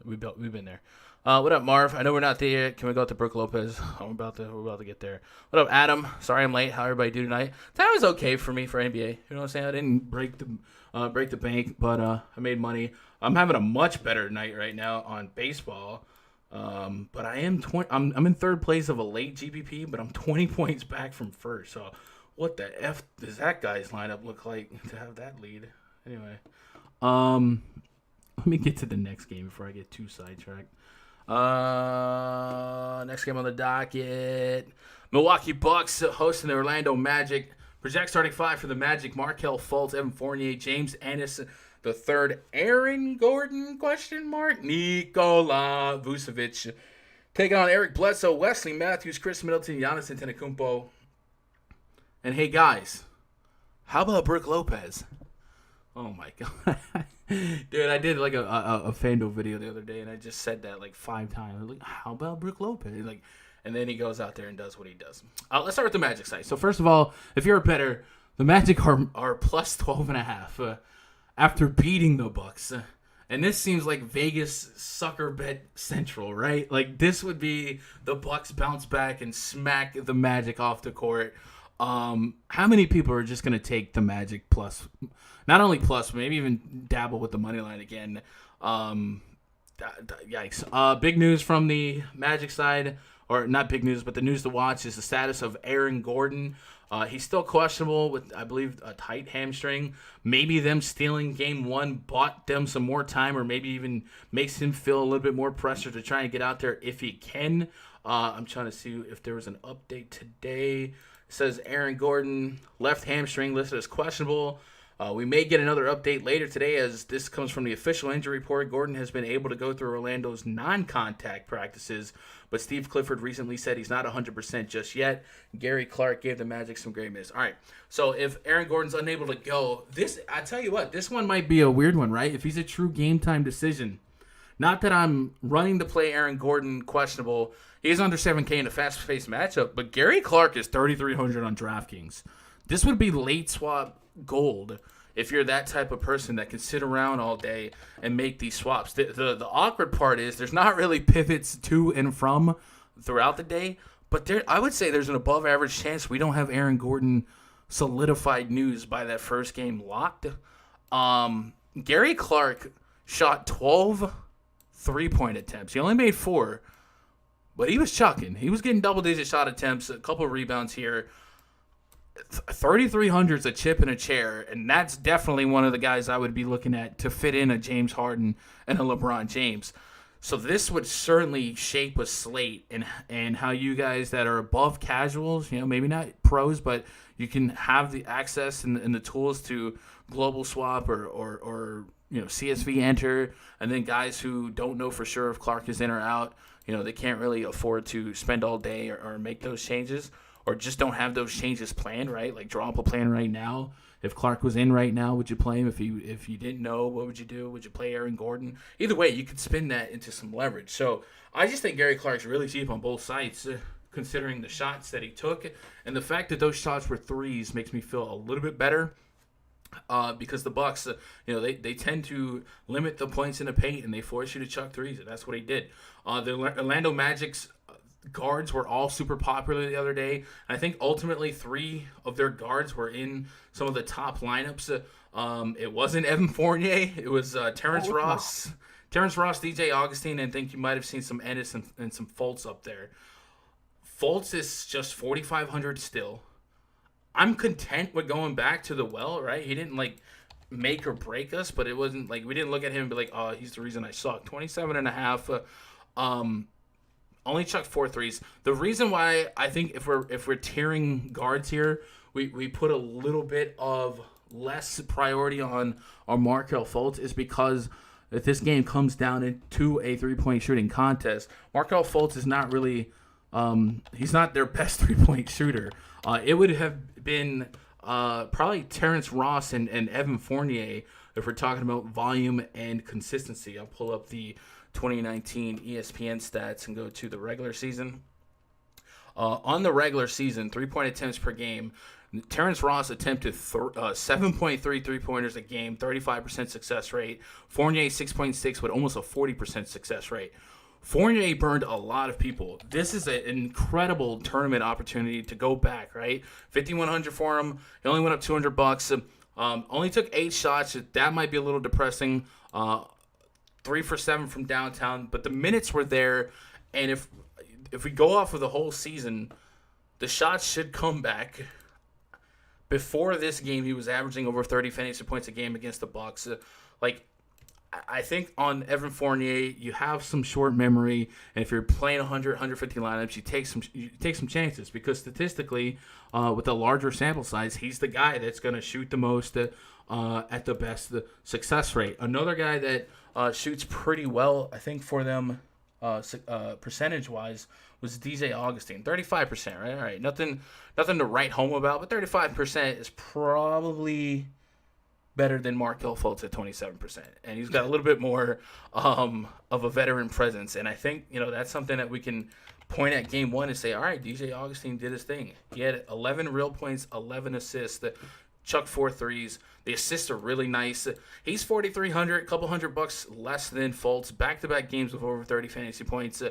We've been there. What up, Marv? I know we're not there yet. Can we go to Brook Lopez? We're about to get there. What up, Adam? Sorry I'm late. How everybody do tonight? That was okay for me for NBA. You know what I'm saying? I didn't break the bank, but I made money. I'm having a much better night right now on baseball. But I am I'm in third place of a late GPP, but I'm 20 points back from first. So what the F does that guy's lineup look like to have that lead? Anyway. Let me get to the next game before I get too sidetracked. Next game on the docket. Milwaukee Bucks hosting the Orlando Magic. Project starting 5 for the Magic. Markelle Fultz, Evan Fournier, James Ennis the third, Aaron Gordon, ? Nikola Vucevic. Taking on Eric Bledsoe, Wesley Matthews, Chris Middleton, Giannis Antetokounmpo. And hey, guys, how about Brook Lopez? Oh my god, dude! I did like a FanDuel video the other day, and I just said that like 5 times. I was like, "How about Brook Lopez?" And then he goes out there and does what he does. Let's start with the Magic side. So first of all, if you're a bettor, the Magic are plus 12.5 after beating the Bucks, and this seems like Vegas sucker bet central, right? Like this would be the Bucks bounce back and smack the Magic off the court. How many people are just going to take the Magic plus, not only plus, maybe even dabble with the money line again? Yikes. Big news from the Magic side, or not big news, but the news to watch is the status of Aaron Gordon. He's still questionable with, I believe, a tight hamstring. Maybe them stealing game 1 bought them some more time, or maybe even makes him feel a little bit more pressure to try and get out there if he can. I'm trying to see if there was an update today. It says Aaron Gordon, left hamstring listed as questionable. We may get another update later today as this comes from the official injury report. Gordon has been able to go through Orlando's non-contact practices, but Steve Clifford recently said he's not 100% just yet. Gary Clark gave the Magic some great minutes. All right, so if Aaron Gordon's unable to go, I tell you what, this one might be a weird one, right? If he's a true game-time decision. Not that I'm running to play Aaron Gordon questionable. He's under 7K in a fast-paced matchup, but Gary Clark is 3,300 on DraftKings. This would be late swap gold if you're that type of person that can sit around all day and make these swaps. The awkward part is there's not really pivots to and from throughout the day. But I would say there's an above average chance we don't have Aaron Gordon solidified news by that first game locked. Gary Clark shot 12 3-point attempts. He only made 4, but he was chucking. He was getting double-digit shot attempts, a couple of rebounds here. 3,300 is a chip in a chair, and that's definitely one of the guys I would be looking at to fit in a James Harden and a LeBron James. So this would certainly shape a slate and how you guys that are above casuals, maybe not pros, but you can have the access and the tools to global swap or CSV enter, and then guys who don't know for sure if Clark is in or out, they can't really afford to spend all day or make those changes, or just don't have those changes planned, right? Like draw up a plan right now. If Clark was in right now, would you play him? If you didn't know, what would you do? Would you play Aaron Gordon? Either way, you could spin that into some leverage. So I just think Gary Clark's really cheap on both sides, considering the shots that he took. And the fact that those shots were threes makes me feel a little bit better. Because the Bucks, they tend to limit the points in the paint, and they force you to chuck threes, and that's what he did. The Orlando Magic's guards were all super popular the other day. And I think ultimately 3 of their guards were in some of the top lineups. It wasn't Evan Fournier. It was Terrence Ross, DJ Augustine, and I think you might have seen some Ennis and some Fultz up there. Fultz is just 4,500 still. I'm content with going back to the well, right? He didn't make or break us, but it wasn't like we didn't look at him and be like, oh, he's the reason I suck. 27.5. Only chucked 4 threes. The reason why I think if we're tiering guards here, we put a little bit of less priority on our Markelle Fultz is because if this game comes down into a 3-point shooting contest, Markelle Fultz is not really he's not their best 3-point shooter. It would have been probably Terrence Ross and Evan Fournier if we're talking about volume and consistency. I'll pull up the 2019 ESPN stats and go to the regular season. On the regular season, 3-point attempts per game, Terrence Ross attempted 7.3 3-pointers a game, 35% success rate. Fournier 6.6 with almost a 40% success rate. Fournier burned a lot of people. This is an incredible tournament opportunity to go back, right? 5,100 for him. He only went up $200. Only took 8 shots. That might be a little depressing. 3 for 7 from downtown, but the minutes were there, and if we go off of the whole season, the shots should come back. Before this game, he was averaging over 30 fantasy points a game against the Bucks. I think on Evan Fournier, you have some short memory, and if you're playing 100, 150 lineups, you take some chances because statistically, with a larger sample size, he's the guy that's going to shoot the most at the best success rate. Another guy that shoots pretty well, I think, for them percentage-wise, was DJ Augustine. 35%, right? All right, nothing to write home about, but 35% is probably better than Markelle Fultz at 27%. And he's got a little bit more of a veteran presence. And I think, that's something that we can point at game one and say, all right, DJ Augustine did his thing. He had 11 real points, 11 assists, chucked 4 threes. The assists are really nice. He's 4,300, a couple $100 less than Fultz. Back-to-back games with over 30 fantasy points.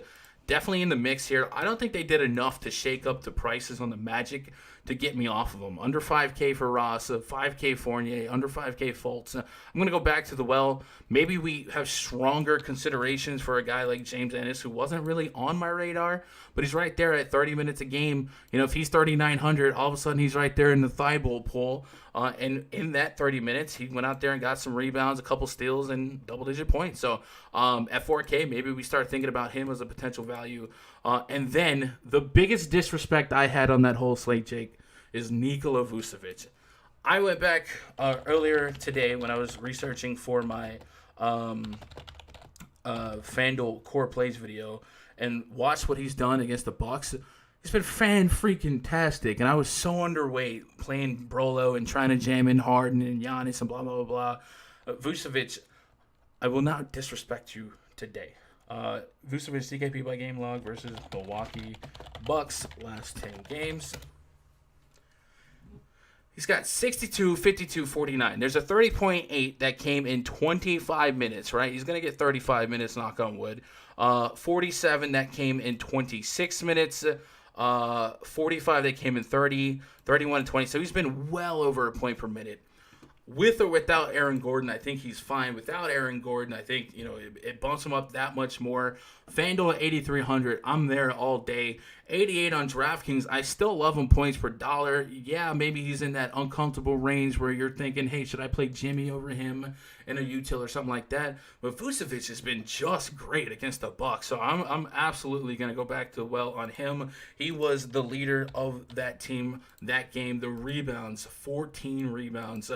Definitely in the mix here. I don't think they did enough to shake up the prices on the Magic to get me off of them. Under 5K for Ross, 5K Fournier, under 5K Fultz. I'm going to go back to the well. Maybe we have stronger considerations for a guy like James Ennis, who wasn't really on my radar, but he's right there at 30 minutes a game. If he's 3,900, all of a sudden he's right there in the Thibault pool. And in that 30 minutes, he went out there and got some rebounds, a couple steals, and double-digit points. So at 4K, maybe we start thinking about him as a potential value. And then the biggest disrespect I had on that whole slate, Jake, is Nikola Vucevic. I went back earlier today when I was researching for my FanDuel Core Plays video and watched what he's done against the Bucks. He's been fan-freaking-tastic, and I was so underweight playing Brolo and trying to jam in Harden and Giannis and blah, blah, blah, blah. Vucevic, I will not disrespect you today. Vucevic DKP by game log versus Milwaukee Bucks last 10 games. He's got 62, 52, 49. There's a 30.8 that came in 25 minutes, right? He's going to get 35 minutes, knock on wood. 47 that came in 26 minutes. 45 that came in 30, 31 and 20. So he's been well over a point per minute. With or without Aaron Gordon, I think he's fine. Without Aaron Gordon, I think, it bumps him up that much more. FanDuel at 8,300. I'm there all day. 88 on DraftKings. I still love him points per dollar. Yeah, maybe he's in that uncomfortable range where you're thinking, hey, should I play Jimmy over him in a util or something like that? But Vucevic has been just great against the Bucks. So I'm absolutely going to go back to well on him. He was the leader of that team that game. The rebounds, 14 rebounds.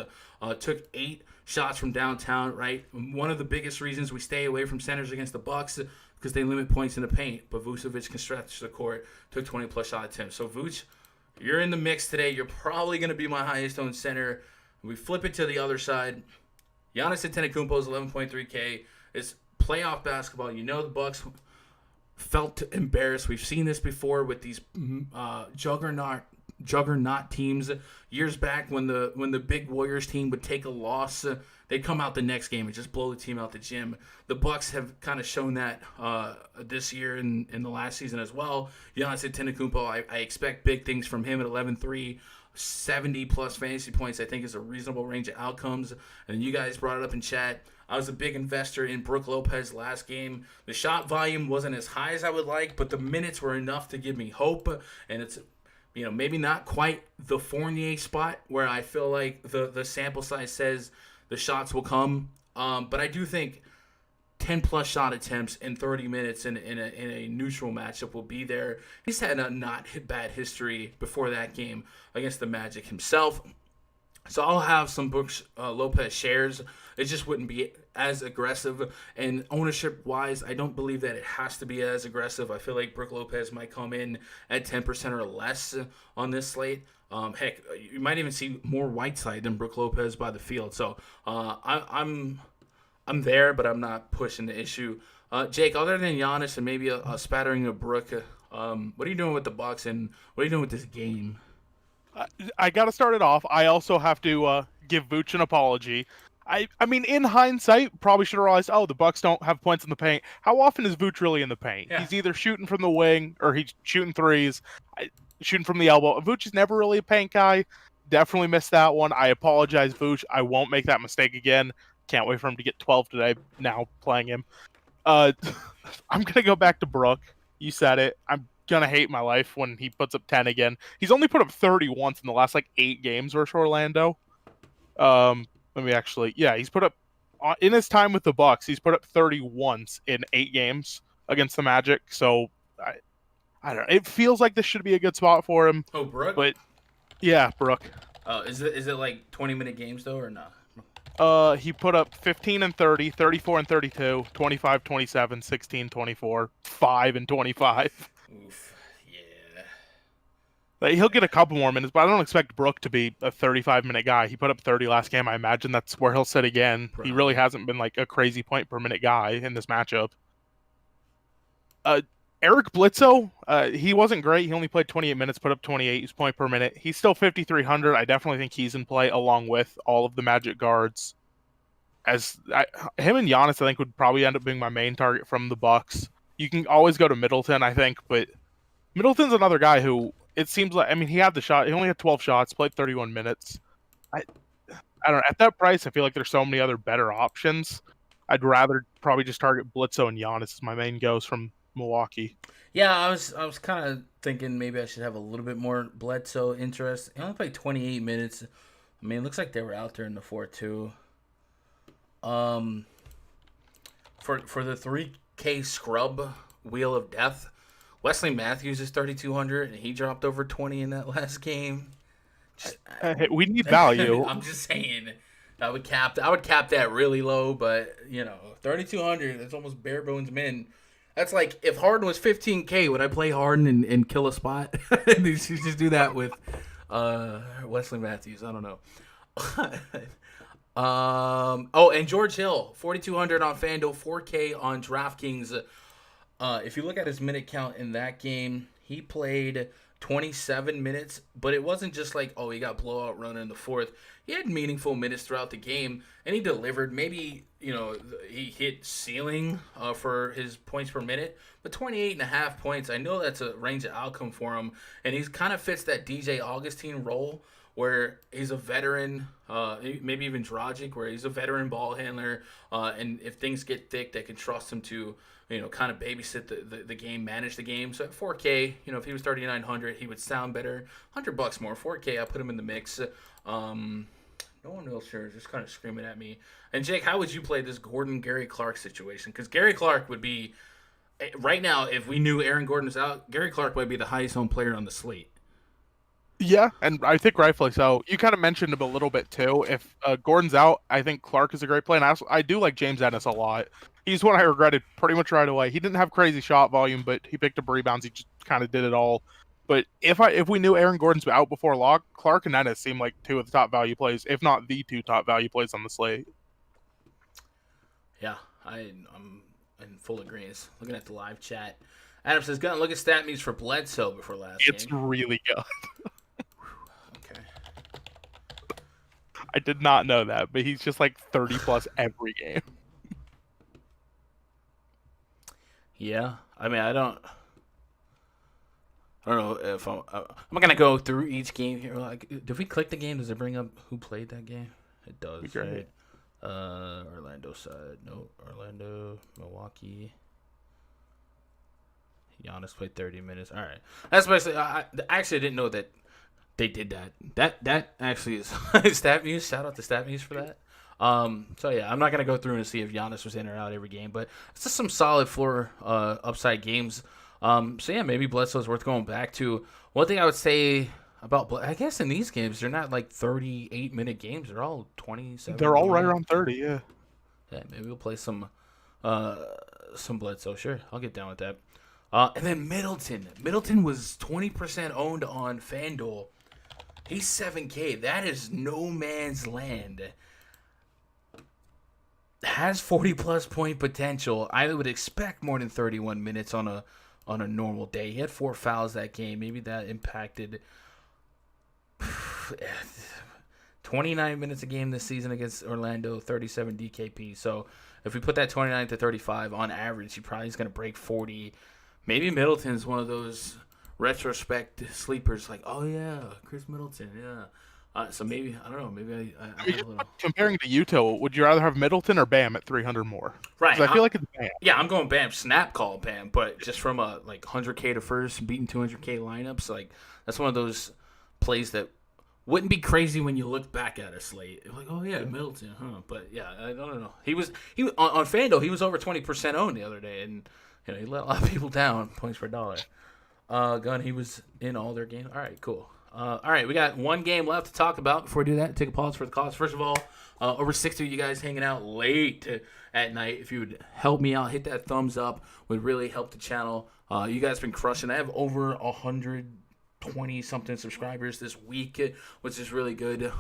Took 8 shots from downtown, right? One of the biggest reasons we stay away from centers against the Bucks because they limit points in the paint. But Vucevic can stretch the court, took 20-plus shot attempts. So, Vuce, you're in the mix today. You're probably going to be my highest-owned center. We flip it to the other side. Giannis Antetokounmpo is 11.3K. It's playoff basketball. You know the Bucks felt embarrassed. We've seen this before with these juggernaut teams. Years back when the big Warriors team would take a loss, they'd come out the next game and just blow the team out the gym. The Bucks have kind of shown that this year and in the last season as well. Giannis Antetokounmpo, I expect big things from him at 11-3. 70-plus fantasy points, I think, is a reasonable range of outcomes. And you guys brought it up in chat. I was a big investor in Brook Lopez last game. The shot volume wasn't as high as I would like, but the minutes were enough to give me hope. And it's maybe not quite the Fournier spot where I feel like the sample size says the shots will come. But I do think 10-plus shot attempts in 30 minutes in a neutral matchup will be there. He's had a not bad history before that game against the Magic himself. So I'll have some Brooks Lopez shares. It just wouldn't be as aggressive. And ownership-wise, I don't believe that it has to be as aggressive. I feel like Brook Lopez might come in at 10% or less on this slate. Heck, you might even see more Whiteside than Brook Lopez by the field. So I'm there, but I'm not pushing the issue. Jake, other than Giannis and maybe a spattering of Brook, what are you doing with the Bucks and what are you doing with this game? I got to start it off. I also have to give Vooch an apology. I mean, in hindsight, probably should have realized, the Bucks don't have points in the paint. How often is Vooch really in the paint? Yeah. He's either shooting from the wing or he's shooting threes, shooting from the elbow. Vooch is never really a paint guy. Definitely missed that one. I apologize, Vooch. I won't make that mistake again. Can't wait for him to get 12 today, now playing him. I'm going to go back to Brook. You said it. I'm going to hate my life when he puts up 10 again. He's only put up 30 once in the last, 8 games versus Orlando. He's put up, in his time with the Bucks, he's put up 30 once in 8 games against the Magic. So, I don't know. It feels like this should be a good spot for him. Oh, Brook? But, yeah, Brook. Is it like 20-minute games, though, or not? He put up 15 and 30, 34 and 32, 25, 27, 16, 24, 5 and 25. Oof, yeah. He'll get a couple more minutes, but I don't expect Brook to be a 35-minute guy. He put up 30 last game. I imagine that's where he'll sit again. Probably. He really hasn't been a crazy point per minute guy in this matchup. Eric Bledsoe, he wasn't great. He only played 28 minutes, put up 28 point per minute. He's still 5,300. I definitely think he's in play along with all of the Magic guards. Him and Giannis, I think, would probably end up being my main target from the Bucks. You can always go to Middleton, I think, but Middleton's another guy who it seems like, he had the shot. He only had 12 shots, played 31 minutes. I don't know. At that price, I feel like there's so many other better options. I'd rather probably just target Bledsoe and Giannis as my main goes from Milwaukee. Yeah, I was kind of thinking maybe I should have a little bit more Bledsoe interest. He only played 28 minutes. It looks like they were out there in the 4-2. For the 3K scrub wheel of death, Wesley Matthews is 3,200, and he dropped over 20 in that last game. We need value. I'm just saying, I would cap that really low, but 3,200. That's almost bare bones min. That's like if Harden was 15K, would I play Harden and kill a spot? You should just do that with Wesley Matthews. I don't know. And George Hill, 4,200 on FanDuel, 4K on DraftKings. If you look at his minute count in that game, he played 27 minutes, but it wasn't just like, oh, he got blowout run in the fourth. He had meaningful minutes throughout the game, and he delivered. Maybe, he hit ceiling for his points per minute, but 28.5 points, I know that's a range of outcome for him, and he kind of fits that DJ Augustine role where he's a veteran, maybe even Dragic, where he's a veteran ball handler, and if things get thick, they can trust him to kind of babysit the game, manage the game. So at 4K, if he was 3,900, he would sound better. $100 more, 4K, I put him in the mix. No one else here is just kind of screaming at me. And Jake, how would you play this Gary Clark situation? Because Gary Clark would be, right now, if we knew Aaron Gordon's out, Gary Clark might be the highest owned player on the slate. Yeah, and I think rightfully so. You kind of mentioned him a little bit too. If Gordon's out, I think Clark is a great play, and I do like James Ennis a lot. He's one I regretted pretty much right away. He didn't have crazy shot volume, but he picked up rebounds. He just kind of did it all. But if we knew Aaron Gordon's out before lock, Clark and Ennis seem like two of the top value plays, if not the two top value plays on the slate. Yeah, I'm in full agreement. Looking at the live chat, Adam says, "Gonna look at stat meets for Bledsoe before last game." It's really good. Okay. I did not know that, but he's just like 30 plus every game. Yeah, I mean, I don't know if I'm gonna go through each game here. Like, if we click the game, does it bring up who played that game? It does, right? Orlando side, no, Orlando, Milwaukee. Giannis played 30 minutes. All right, that's basically. I actually didn't know that they did that. That actually is StatMuse. Shout out to StatMuse for that. So yeah, I'm not gonna go through and see if Giannis was in or out every game, but it's just some solid floor upside games. So yeah, maybe Bledsoe's worth going back to. One thing I would say about, I guess in these games they're not like 38-minute games. They're all 27. They're all right around 30. Yeah. Yeah, maybe we'll play some Bledsoe. Sure, I'll get down with that. And then Middleton. Middleton was 20% owned on FanDuel. He's 7K. That is no man's land. Has 40-plus point potential. I would expect more than 31 minutes on a normal day. He had 4 fouls that game. Maybe that impacted 29 minutes a game this season against Orlando, 37 DKP. So if we put that 29 to 35 on average, he probably is going to break 40. Maybe Middleton's one of those retrospect sleepers like, oh, yeah, Chris Middleton, yeah. So maybe, I don't know, maybe I have a little... Comparing to Utah, would you rather have Middleton or Bam at 300 more? Right. I feel like it's Bam. Yeah, I'm going Bam. Snap call Bam, but just from a 100K to first, beating 200K lineups, like that's one of those plays that wouldn't be crazy when you look back at a slate. Like, oh yeah, Middleton, huh? But yeah, I don't know. He was on FanDuel. He was over 20% owned the other day, and he let a lot of people down points per dollar. Gunn, he was in all their games. All right, cool. All right, we got one game left to talk about. Before we do that, take a pause for the cause. First of all, over 60 of you guys hanging out late at night. If you would help me out, hit that thumbs up. Would really help the channel. You guys have been crushing. I have over 120-something subscribers this week, which is really good.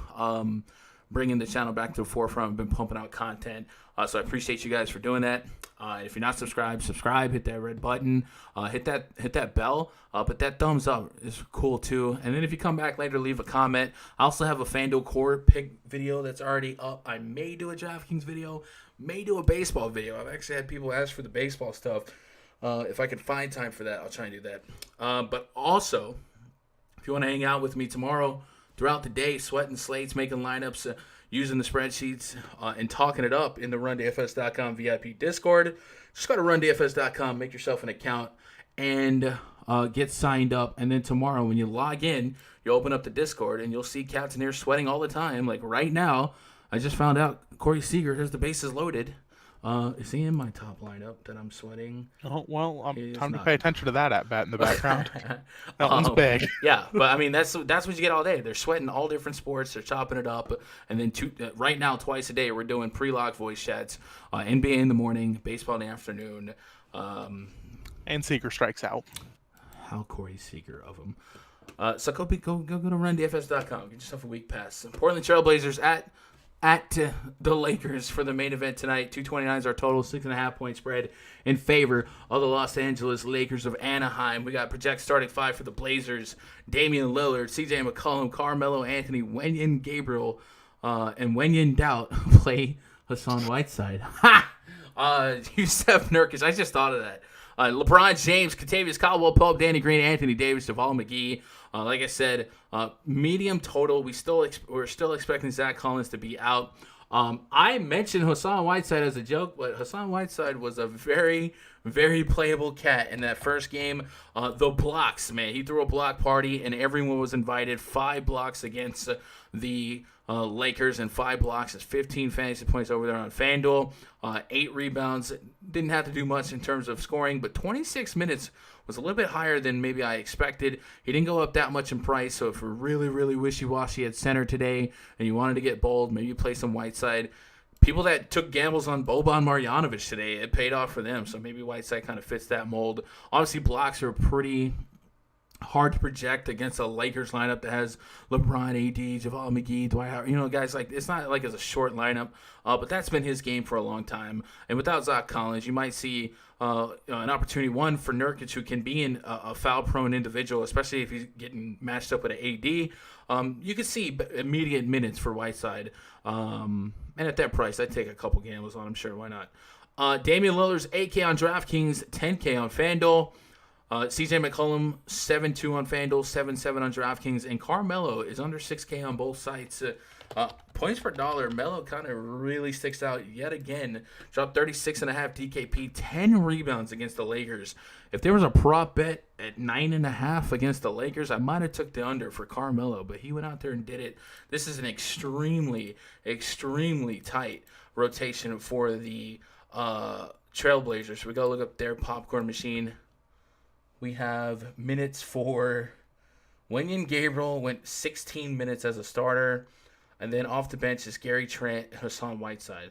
Bringing the channel back to the forefront. I've been pumping out content. So I appreciate you guys for doing that. If you're not subscribed, subscribe. Hit that red button. Hit that bell. But that thumbs up is cool too. And then if you come back later, leave a comment. I also have a FanDuel Core pick video that's already up. I may do a DraftKings video. May do a baseball video. I've actually had people ask for the baseball stuff. If I can find time for that, I'll try and do that. But also, if you want to hang out with me tomorrow, throughout the day, sweating slates, making lineups, using the spreadsheets, and talking it up in the RunDFS.com VIP Discord. Just go to RunDFS.com, make yourself an account, and get signed up. And then tomorrow, when you log in, you open up the Discord, and you'll see Captain here sweating all the time. Like right now, I just found out Corey Seager has the bases loaded. Is he in my top lineup that I'm sweating? Oh, well, time to pay attention to that at bat in the background. That one's big. Yeah, but I mean, that's what you get all day. They're sweating all different sports. They're chopping it up. And then right now, twice a day, we're doing pre-lock voice chats. NBA in the morning, baseball in the afternoon. And Seeker strikes out. How Corey Seager of him. So go to RunDFS.com. Get yourself a week pass. Portland Trailblazers at at the Lakers for the main event tonight. 229 is our total, 6.5 point spread in favor of the Los Angeles Lakers of Anaheim. We got project starting five for the Blazers: Damian Lillard, C.J. McCollum, Carmelo Anthony, Wenyen Gabriel, and when in doubt, play Hassan Whiteside. Ha! Yusef Nurkic. I just thought of that. LeBron James, Kentavious Caldwell-Pope, Danny Green, Anthony Davis, Javale McGee. Like I said, medium total. We're still expecting Zach Collins to be out. I mentioned Hassan Whiteside as a joke, but Hassan Whiteside was a very, very playable cat in that first game. The blocks, man. He threw a block party, and everyone was invited. 5 blocks against the Lakers, and 5 blocks is 15 fantasy points over there on FanDuel. 8 rebounds. Didn't have to do much in terms of scoring, but 26 minutes was a little bit higher than maybe I expected. He didn't go up that much in price, so if you're really, really wishy-washy at center today and you wanted to get bold, maybe you play some Whiteside. People that took gambles on Boban Marjanovic today, it paid off for them, so maybe Whiteside kind of fits that mold. Obviously, blocks are pretty hard to project against a Lakers lineup that has LeBron, AD, Javale McGee, Dwight Howard. Guys, like, it's not like it's a short lineup, but that's been his game for a long time. And without Zach Collins, you might see an opportunity, one, for Nurkic, who can be a foul-prone individual, especially if he's getting matched up with an AD. You could see immediate minutes for Whiteside. And at that price, I'd take a couple gambles on him, sure, why not? Damian Lillard's 8K on DraftKings, 10K on FanDuel. C.J. McCollum, 7.2 on FanDuel, 7.7 on DraftKings, and Carmelo is under 6K on both sites. Points per dollar, Melo kind of really sticks out yet again. Dropped 36.5 DKP, 10 rebounds against the Lakers. If there was a prop bet at 9.5 against the Lakers, I might have took the under for Carmelo, but he went out there and did it. This is an extremely, extremely tight rotation for the Trailblazers. We go look up their popcorn machine. We have minutes for Wenyen Gabriel, went 16 minutes as a starter. And then off the bench is Gary Trent, Hassan Whiteside.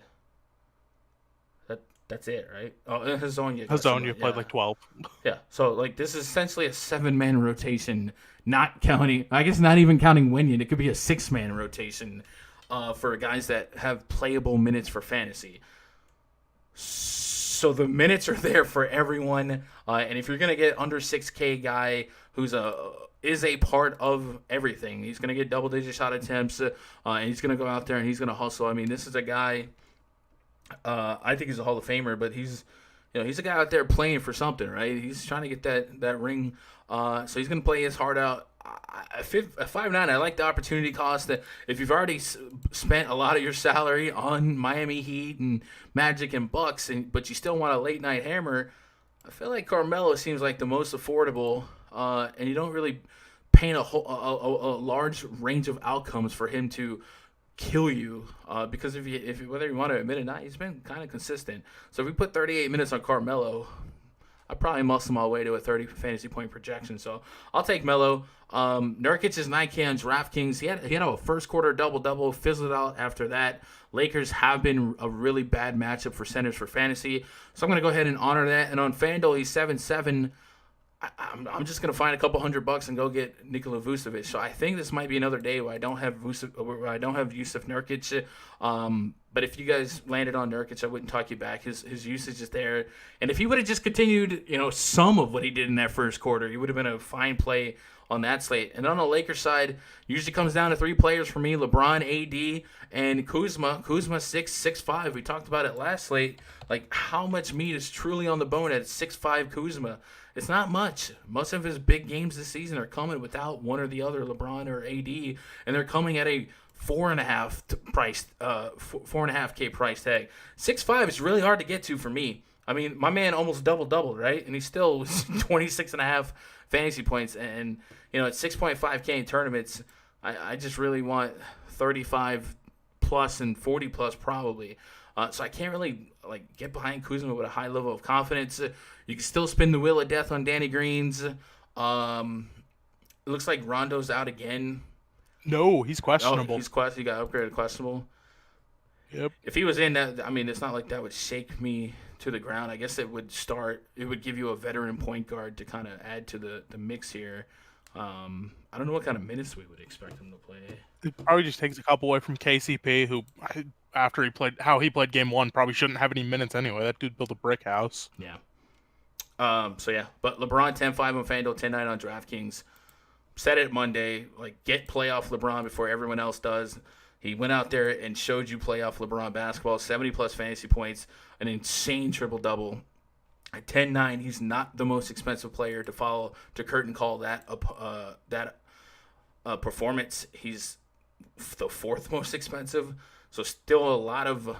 That's it, right? Oh, and Hazonia played like 12. Yeah, so like this is essentially a 7-man rotation, not even counting Wenyen. It could be a 6-man rotation for guys that have playable minutes for fantasy. So the minutes are there for everyone, and if you're gonna get under 6K guy who's is a part of everything, he's gonna get double-digit shot attempts, and he's gonna go out there and he's gonna hustle. I mean, this is a guy. I think he's a Hall of Famer, but he's a guy out there playing for something, right? He's trying to get that ring, so he's gonna play his heart out. At 5'9", I like the opportunity cost. That if you've already spent a lot of your salary on Miami Heat and Magic and Bucks, but you still want a late night hammer, I feel like Carmelo seems like the most affordable, and you don't really paint a large range of outcomes for him to kill you, because if you whether you want to admit it or not, he's been kind of consistent. So if we put 38 minutes on Carmelo, I probably muscle my way to a 30 fantasy point projection. So I'll take Melo. Nurkic is 9K on DraftKings. He had a first quarter double-double, fizzled out after that. Lakers have been a really bad matchup for centers for fantasy. So I'm going to go ahead and honor that. And on FanDuel, he's 7.7. I'm just going to find a couple $100 and go get Nikola Vucevic. So I think this might be another day where I don't have Yusuf Nurkic. But if you guys landed on Nurkic, I wouldn't talk you back. His usage is there. And if he would have just continued, some of what he did in that first quarter, he would have been a fine play on that slate. And on the Lakers side, usually comes down to 3 players for me: LeBron, AD, and Kuzma. Kuzma 6'5". We talked about it last slate. Like, how much meat is truly on the bone at 6'5" Kuzma? It's not much. Most of his big games this season are coming without one or the other, LeBron or AD, and they're coming at a 4.5K price tag. 6'5" is really hard to get to for me. I mean, my man almost doubled, right? And he still was 26.5 fantasy points, and at 6.5K in tournaments, I just really want 35 plus and 40 plus probably. So I can't really get behind Kuzma with a high level of confidence. You can still spin the wheel of death on Danny Green's. It looks like Rondo's out again. No, he's questionable. He got upgraded to questionable. Yep. If he was in that, it's not like that would shake me to the ground. I guess it would give you a veteran point guard to kind of add to the mix here. I don't know what kind of minutes we would expect him to play. It probably just takes a couple away from KCP, who, after he played game one, probably shouldn't have any minutes anyway. That dude built a brick house. Yeah. But LeBron 10-5 on FanDuel, 10-9 on DraftKings. Said it Monday, like, get playoff LeBron before everyone else does. He went out there and showed you playoff LeBron basketball, 70-plus fantasy points, an insane triple-double. At 10-9, he's not the most expensive player to curtain call that performance. He's the fourth most expensive. So still a lot of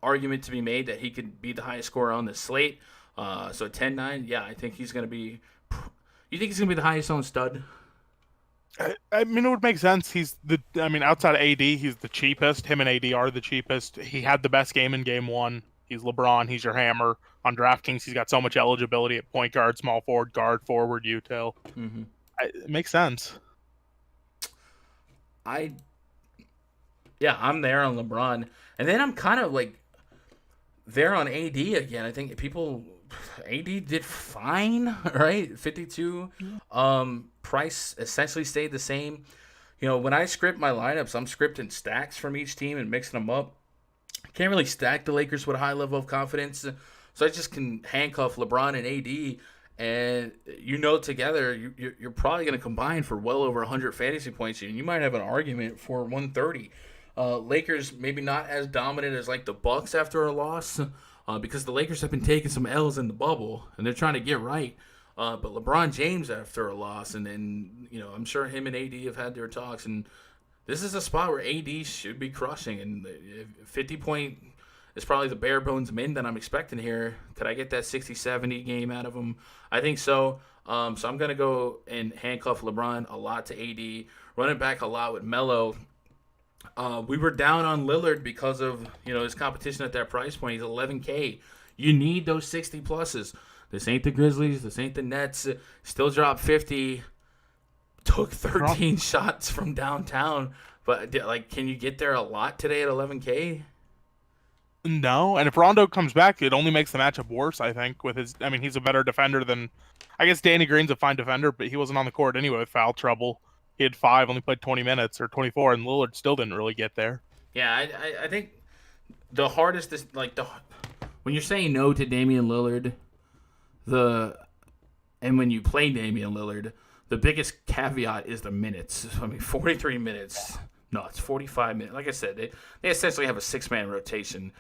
argument to be made that he could be the highest scorer on the slate. So 10-9, yeah, I think he's going to be – you think he's going to be the highest owned stud? I mean, it would make sense. Outside of AD, he's the cheapest. Him and AD are the cheapest. He had the best game in game one. He's LeBron. He's your hammer. On DraftKings, he's got so much eligibility at point guard, small forward, guard, forward, util. Mm-hmm. It makes sense. I'm there on LeBron. And then I'm kind of like there on AD again. I think AD did fine, right? 52. Price essentially stayed the same. When I script my lineups, I'm scripting stacks from each team and mixing them up. I can't really stack the Lakers with a high level of confidence. So I just can handcuff LeBron and AD. And together, you're probably going to combine for well over 100 fantasy points. And you might have an argument for 130. Lakers maybe not as dominant as like the Bucks after a loss. Because the Lakers have been taking some L's in the bubble, and they're trying to get right. But LeBron James after a loss, and then, I'm sure him and AD have had their talks, and this is a spot where AD should be crushing, and 50 point is probably the bare bones min that I'm expecting here. Could I get that 60-70 game out of him? I think so. So I'm going to go and handcuff LeBron a lot to AD, running back a lot with Melo. We were down on Lillard because of his competition at that price point. He's $11K. You need those 60 pluses. This ain't the Grizzlies. This ain't the Nets. Still dropped 50. Took 13 shots from downtown. But can you get there a lot today at 11K? No, and if Rondo comes back, it only makes the matchup worse. I think he's a better defender than, I guess Danny Green's a fine defender, but he wasn't on the court anyway with foul trouble. He had 5, only played 20 minutes or 24, and Lillard still didn't really get there. Yeah, I think the hardest is when you're saying no to Damian Lillard, and when you play Damian Lillard, the biggest caveat is the minutes. 43 minutes. No, it's 45 minutes. Like I said, they essentially have a 6-man rotation.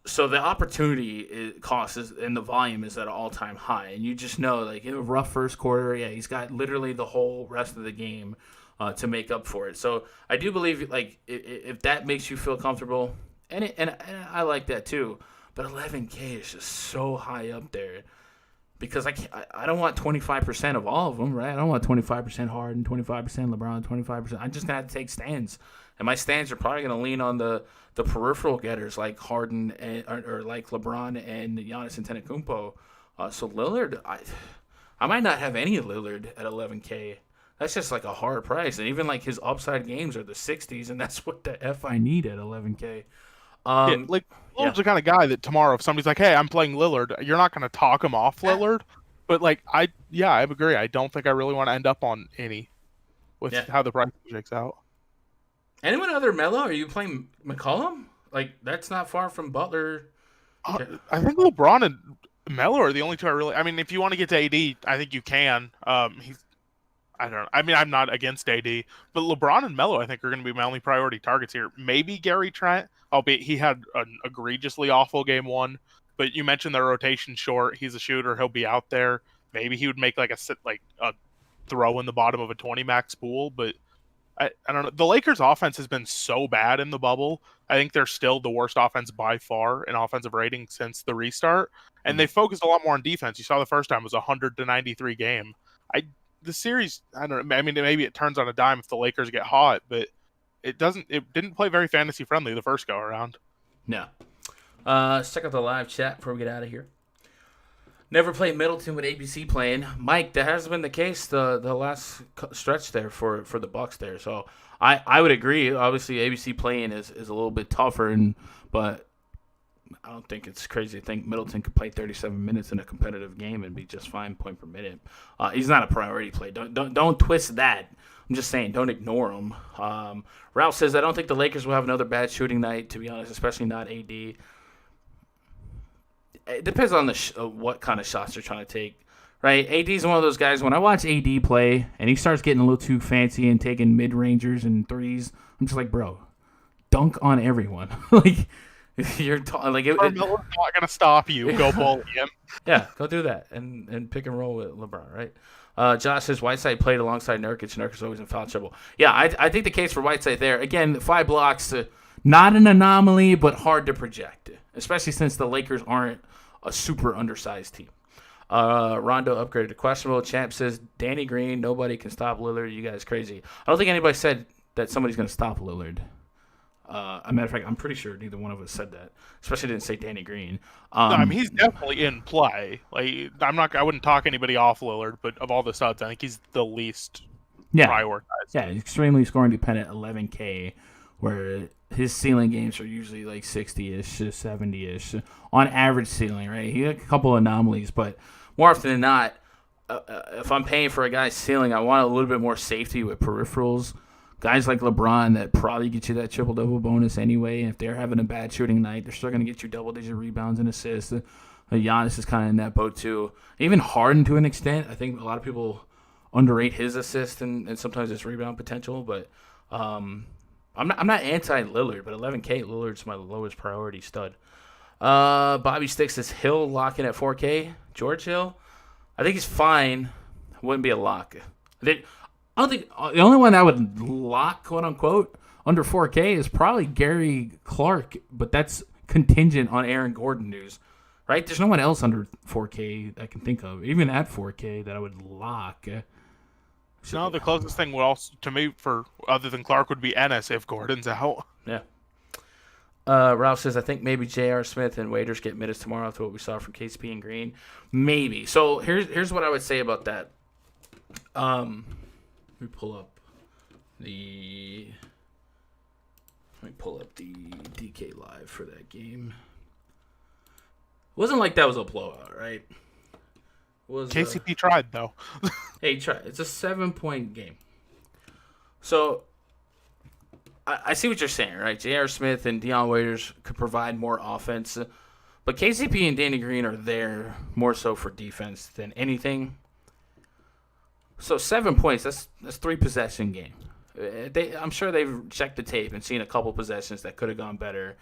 So the opportunity cost and the volume is at an all-time high. And you just know, in a rough first quarter, yeah, he's got literally the whole rest of the game to make up for it. So I do believe, if that makes you feel comfortable, and I like that too, but 11K is just so high up there because I don't want 25% of all of them, right? I don't want 25% Harden, 25% LeBron, 25%. I'm just going to have to take stands. And my stands are probably going to lean on the peripheral getters like Harden or like LeBron and Giannis Antetokounmpo. So Lillard, I might not have any Lillard at 11K. That's just a hard price. And even his upside games are the 60s, and that's what the F I need at 11K. Lillard's the kind of guy that tomorrow, if somebody's like, hey, I'm playing Lillard, you're not going to talk him off Lillard. But I agree. I don't think I really want to end up on any with how the price shakes out. Anyone other Melo? Are you playing McCollum? That's not far from Butler. I think LeBron and Melo are the only two I really. I mean, if you want to get to AD, I think you can. I don't know. I mean, I'm not against AD, but LeBron and Melo, I think, are going to be my only priority targets here. Maybe Gary Trent, albeit he had an egregiously awful game one. But you mentioned their rotation short. He's a shooter. He'll be out there. Maybe he would make a throw in the bottom of a 20 max pool, but. I don't know. The Lakers' offense has been so bad in the bubble. I think they're still the worst offense by far in offensive rating since the restart. And they focused a lot more on defense. You saw the first time it was 100-93 game. The series, I don't know. I mean, maybe it turns on a dime if the Lakers get hot, but it didn't play very fantasy friendly the first go around. No. Let's check out the live chat before we get out of here. Never played Middleton with ABC playing. Mike, that has been the case the last stretch there for the Bucks there. So I would agree. Obviously, ABC playing is a little bit tougher, but I don't think it's crazy to think Middleton could play 37 minutes in a competitive game and be just fine point per minute. He's not a priority play. Don't twist that. I'm just saying, don't ignore him. Ralph says, I don't think the Lakers will have another bad shooting night, to be honest, especially not AD. It depends on what kind of shots they're trying to take. Right, AD's one of those guys, when I watch AD play and he starts getting a little too fancy and taking mid-rangers and threes, I'm just like, bro, dunk on everyone. Like, Carmelo's not going to stop you. Go bully him. Yeah, go do that and pick and roll with LeBron, right? Josh says Whiteside played alongside Nurkic. Nurkic's always in foul trouble. Yeah, I think the case for Whiteside there, again, 5 blocks, not an anomaly, but hard to project, especially since the Lakers aren't a super undersized team. Rondo upgraded to questionable. Champ says Danny Green, nobody can stop Lillard. You guys crazy. I don't think anybody said that somebody's going to stop Lillard. As a matter of fact, I'm pretty sure neither one of us said that. Especially didn't say Danny Green. No, I mean, he's definitely in play. Like, I wouldn't talk anybody off Lillard, but of all the subs, I think he's the least prioritized. Yeah, extremely scoring dependent, 11K, where his ceiling games are usually like 60-ish, 70-ish on average ceiling, right? He had a couple anomalies, but more often than not, if I'm paying for a guy's ceiling, I want a little bit more safety with peripherals. Guys like LeBron that probably get you that triple-double bonus anyway. If they're having a bad shooting night, they're still going to get you double-digit rebounds and assists. Giannis is kind of in that boat too. Even Harden to an extent. I think a lot of people underrate his assist and sometimes his rebound potential. But I'm not anti-Lillard, but 11K, Lillard's my lowest priority stud. Bobby Sticks says Hill locking at 4K. George Hill, I think he's fine. Wouldn't be a lock. I don't think the only one I would lock, quote unquote, under 4K is probably Gary Clark, but that's contingent on Aaron Gordon news, right? There's no one else under 4K I can think of, even at 4K, that I would lock. No, the closest thing would also to me for other than Clark would be Ennis if Gordon's out. Yeah. Ralph says, I think maybe J.R. Smith and Waiters get minutes tomorrow after what we saw from KCP and Green. Maybe. So here's what I would say about that. Let me pull up the DK Live for that game. It wasn't like that was a blowout, right? KCP tried, though. Hey, try. It's a 7-point game. So I see what you're saying, right? J.R. Smith and Deion Waiters could provide more offense. But KCP and Danny Green are there more so for defense than anything. So 7 points, that's 3-possession game. I'm sure they've checked the tape and seen a couple possessions that could have gone better.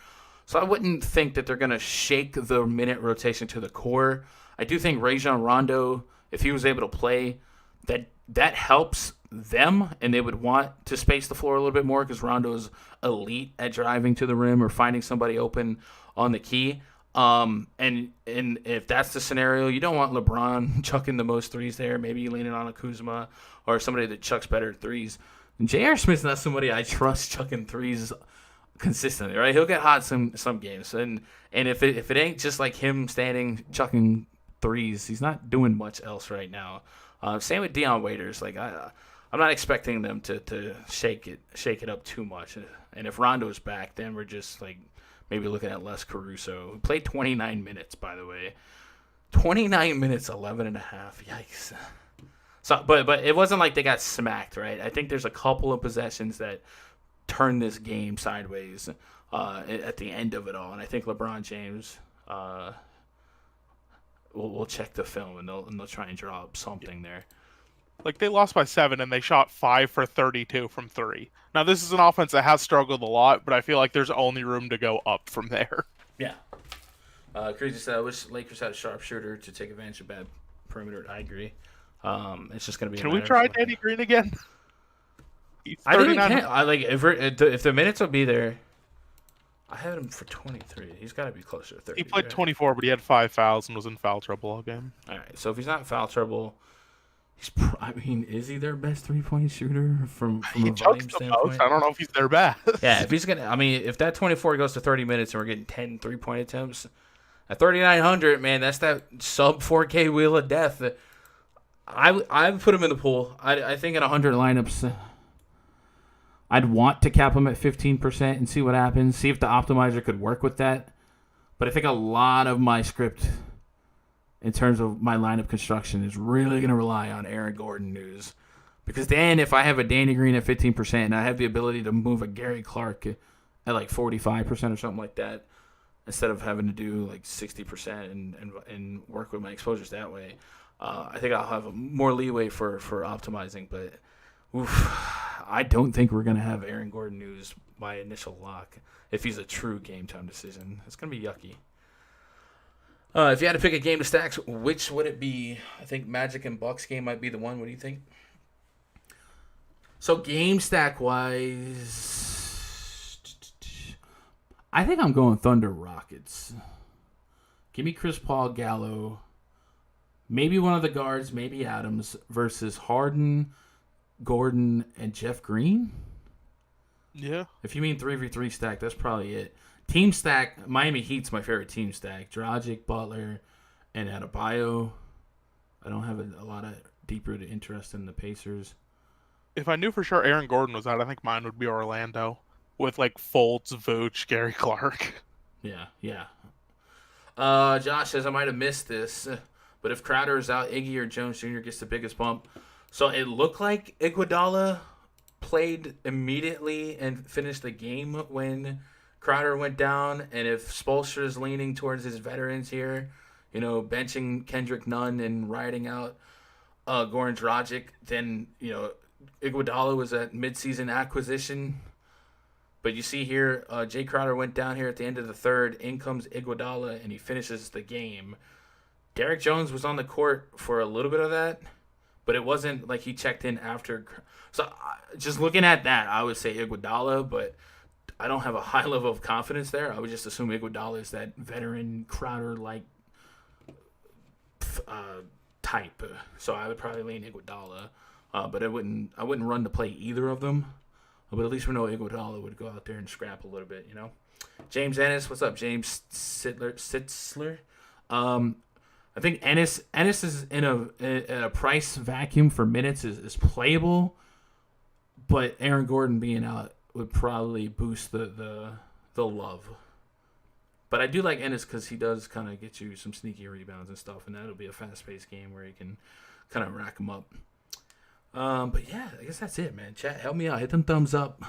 So I wouldn't think that they're going to shake the minute rotation to the core. I do think Rajon Rondo, if he was able to play, that helps them, and they would want to space the floor a little bit more because Rondo's elite at driving to the rim or finding somebody open on the key. And if that's the scenario, you don't want LeBron chucking the most threes there. Maybe you lean it on a Kuzma or somebody that chucks better threes. And J.R. Smith's not somebody I trust chucking threes consistently, right? He'll get hot some games, and if it ain't just like him standing chucking threes, he's not doing much else right now. Same with Deion Waiters. Like I'm not expecting them to shake it up too much. And if Rondo's back, then we're just like maybe looking at Les Caruso, who played 29 minutes, by the way. 29 minutes, 11 and a half. Yikes. So, but it wasn't like they got smacked, right? I think there's a couple of possessions that turned this game sideways at the end of it all. And I think LeBron James will check the film and they'll try and draw up something there. Like, they lost by 7, and they shot 5 for 32 from 3. Now, this is an offense that has struggled a lot, but I feel like there's only room to go up from there. Yeah. Crazy said, I wish Lakers had a sharpshooter to take advantage of bad perimeter. I agree. It's just going to be. Can we try Danny Green again? I think we can. If the minutes will be there. I had him for 23. He's got to be closer to 30. He played 24, but he had 5 fouls and was in foul trouble all game. All right. So if he's not in foul trouble, is he their best 3-point shooter from a volume standpoint? I don't know if he's their best. Yeah, if he's gonna, if that 24 goes to 30 minutes and we're getting 10 3-point attempts at 3,900, man, that's that sub 4K wheel of death. I put him in the pool. I think in 100 lineups, I'd want to cap him at 15% and see what happens. See if the optimizer could work with that. But I think a lot of my script in terms of my lineup construction is really going to rely on Aaron Gordon news. Because then if I have a Danny Green at 15% and I have the ability to move a Gary Clark at like 45% or something like that, instead of having to do like 60% and work with my exposures that way, I think I'll have more leeway for optimizing. But I don't think we're going to have Aaron Gordon news by initial lock if he's a true game time decision. It's going to be yucky. If you had to pick a game to stack, which would it be? I think Magic and Bucks game might be the one. What do you think? So game stack wise, I think I'm going Thunder Rockets. Give me Chris Paul, Gallo, maybe one of the guards, maybe Adams versus Harden, Gordon, and Jeff Green. Yeah. If you mean 3v3 stack, that's probably it. Team stack, Miami Heat's my favorite team stack. Dragic, Butler, and Adebayo. I don't have a lot of deep-rooted interest in the Pacers. If I knew for sure Aaron Gordon was out, I think mine would be Orlando with like Fultz, Vooch, Gary Clark. Yeah. Josh says I might have missed this, but if Crowder is out, Iggy or Jones Jr. gets the biggest bump. So it looked like Iguodala played immediately and finished the game when Crowder went down. And if Spoelstra is leaning towards his veterans here, benching Kendrick Nunn and riding out Goran Dragic, then, Iguodala was a midseason acquisition. But you see here, Jay Crowder went down here at the end of the third. In comes Iguodala, and he finishes the game. Derrick Jones was on the court for a little bit of that, but it wasn't like he checked in after. So just looking at that, I would say Iguodala, but I don't have a high level of confidence there. I would just assume Iguodala is that veteran Crowder-like type. So I would probably lean Iguodala. But I wouldn't run to play either of them. But at least we know Iguodala would go out there and scrap a little bit, James Ennis, what's up, James Sitzler? I think Ennis is in a price vacuum for minutes is playable, but Aaron Gordon being out would probably boost the love. But I do like Ennis because he does kind of get you some sneaky rebounds and stuff, and that'll be a fast-paced game where you can kind of rack them up. But yeah, I guess that's it, man. Chat, help me out. Hit them thumbs up.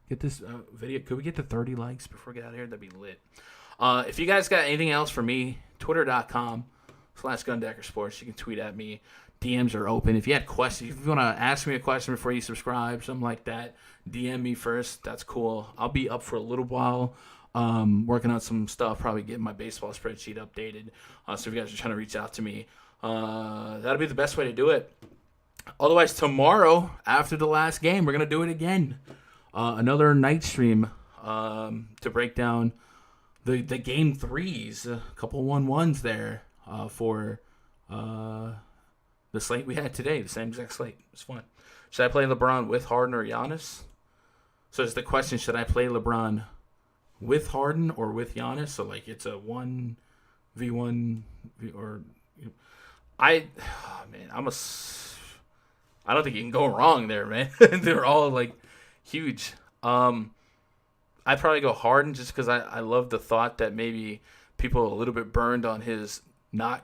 Get this video. Could we get to 30 likes before we get out of here? That'd be lit. If you guys got anything else for me, twitter.com/GundeckerSports. You can tweet at me. DMs are open. If you had questions, if you want to ask me a question before you subscribe, something like that, DM me first. That's cool. I'll be up for a little while. Working on some stuff, probably getting my baseball spreadsheet updated. So if you guys are trying to reach out to me, that'll be the best way to do it. Otherwise, tomorrow, after the last game, we're going to do it again. Another night stream to break down the game threes. A couple 1-1s there for the slate we had today. The same exact slate. It's fun. Should I play LeBron with Harden or Giannis? So is the question, should I play LeBron with Harden or with Giannis? So, like, it's a 1v1 or... I don't think you can go wrong there, man. They're all, like, huge. I'd probably go Harden just because I love the thought that maybe people are a little bit burned on his not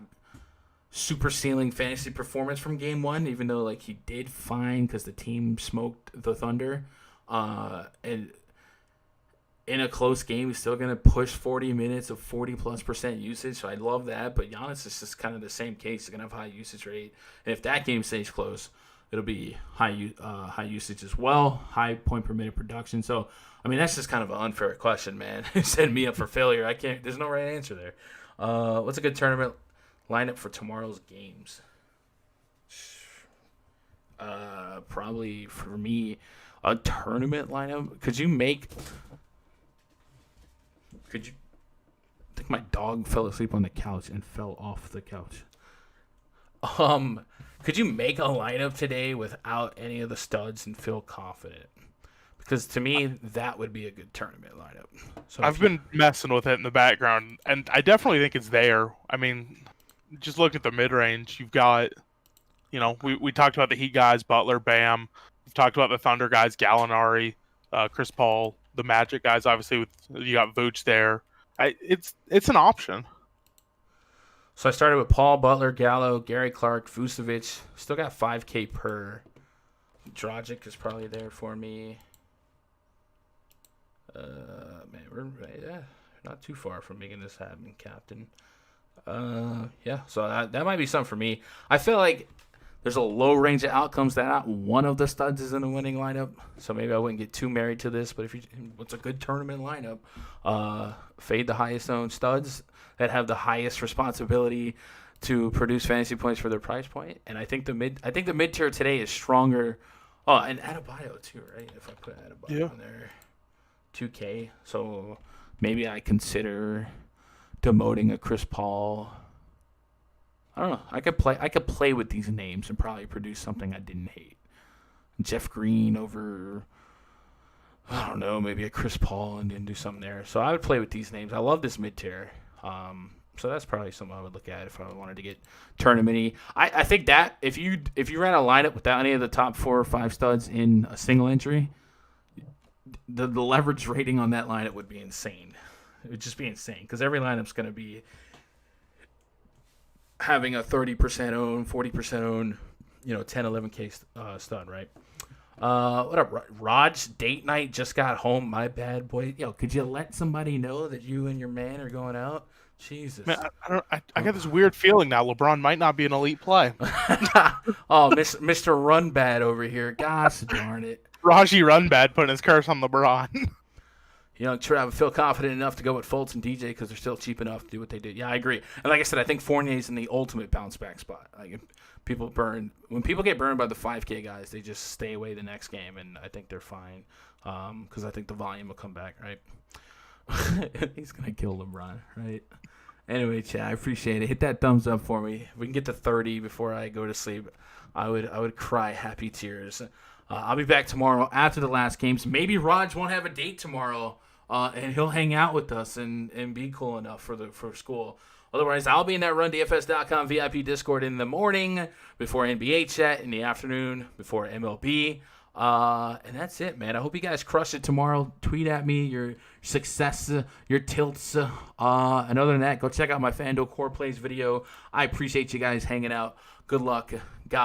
super ceiling fantasy performance from game one, even though, like, he did fine because the team smoked the Thunder. And in a close game, he's still going to push 40 minutes of 40+% usage. So I love that. But Giannis is just kind of the same case. He's going to have high usage rate. And if that game stays close, it'll be high usage as well, high point per minute production. So, I mean, that's just kind of an unfair question, man. Set me up for failure. There's no right answer there. What's a good tournament lineup for tomorrow's games? Probably for me, a tournament lineup. I think my dog fell asleep on the couch and fell off the couch. Could you make a lineup today without any of the studs and feel confident? Because to me, that would be a good tournament lineup. So I've been messing with it in the background, and I definitely think it's there. I mean, just look at the mid-range. You've got, we talked about the Heat guys, Butler, Bam. We've talked about the Thunder guys, Gallinari, Chris Paul. The Magic guys, obviously, you got Vooch there. It's an option. So I started with Paul, Butler, Gallo, Gary Clark, Vucevic. Still got 5K per. Dragic is probably there for me. Man, we're not too far from making this happen, Captain. Yeah, so that might be something for me. I feel like there's a low range of outcomes that not one of the studs is in the winning lineup. So maybe I wouldn't get too married to this. But what's a good tournament lineup? Fade the highest owned studs that have the highest responsibility to produce fantasy points for their price point. And I think the mid tier today is stronger. Oh, and Adebayo too, right? If I put Adebayo in there, 2K. So maybe I consider demoting a Chris Paul. I don't know. I could play with these names and probably produce something I didn't hate. Jeff Green over, I don't know, maybe a Chris Paul and then do something there. So I would play with these names. I love this mid tier. So that's probably something I would look at if I wanted to get tournament-y. I think that if you ran a lineup without any of the top 4 or 5 studs in a single entry, the leverage rating on that lineup would be insane. It would just be insane because every lineup's going to be having a 30% own, 40% own, 10, 11K stud, right? What up, Raj? Date night just got home. My bad, boy. Could you let somebody know that you and your man are going out? Jesus. Man, I got this weird feeling now. LeBron might not be an elite play. Oh, Mr. Run Bad over here. Gosh darn it. Raji Run Bad putting his curse on LeBron. I feel confident enough to go with Fultz and DJ because they're still cheap enough to do what they did. Yeah, I agree. And like I said, I think Fournier's in the ultimate bounce back spot. Like when people get burned by the 5K guys, they just stay away the next game, and I think they're fine because I think the volume will come back, right? He's gonna kill LeBron, right? Anyway, Chad, I appreciate it. Hit that thumbs up for me. If we can get to 30 before I go to sleep, I would cry happy tears. I'll be back tomorrow after the last games. Maybe Raj won't have a date tomorrow, and he'll hang out with us and be cool enough for school. Otherwise, I'll be in that RunDFS.com VIP Discord in the morning before NBA chat, in the afternoon before MLB. And that's it, man. I hope you guys crush it tomorrow. Tweet at me your success, your tilts. And other than that, go check out my FanDuel Core Plays video. I appreciate you guys hanging out. Good luck. God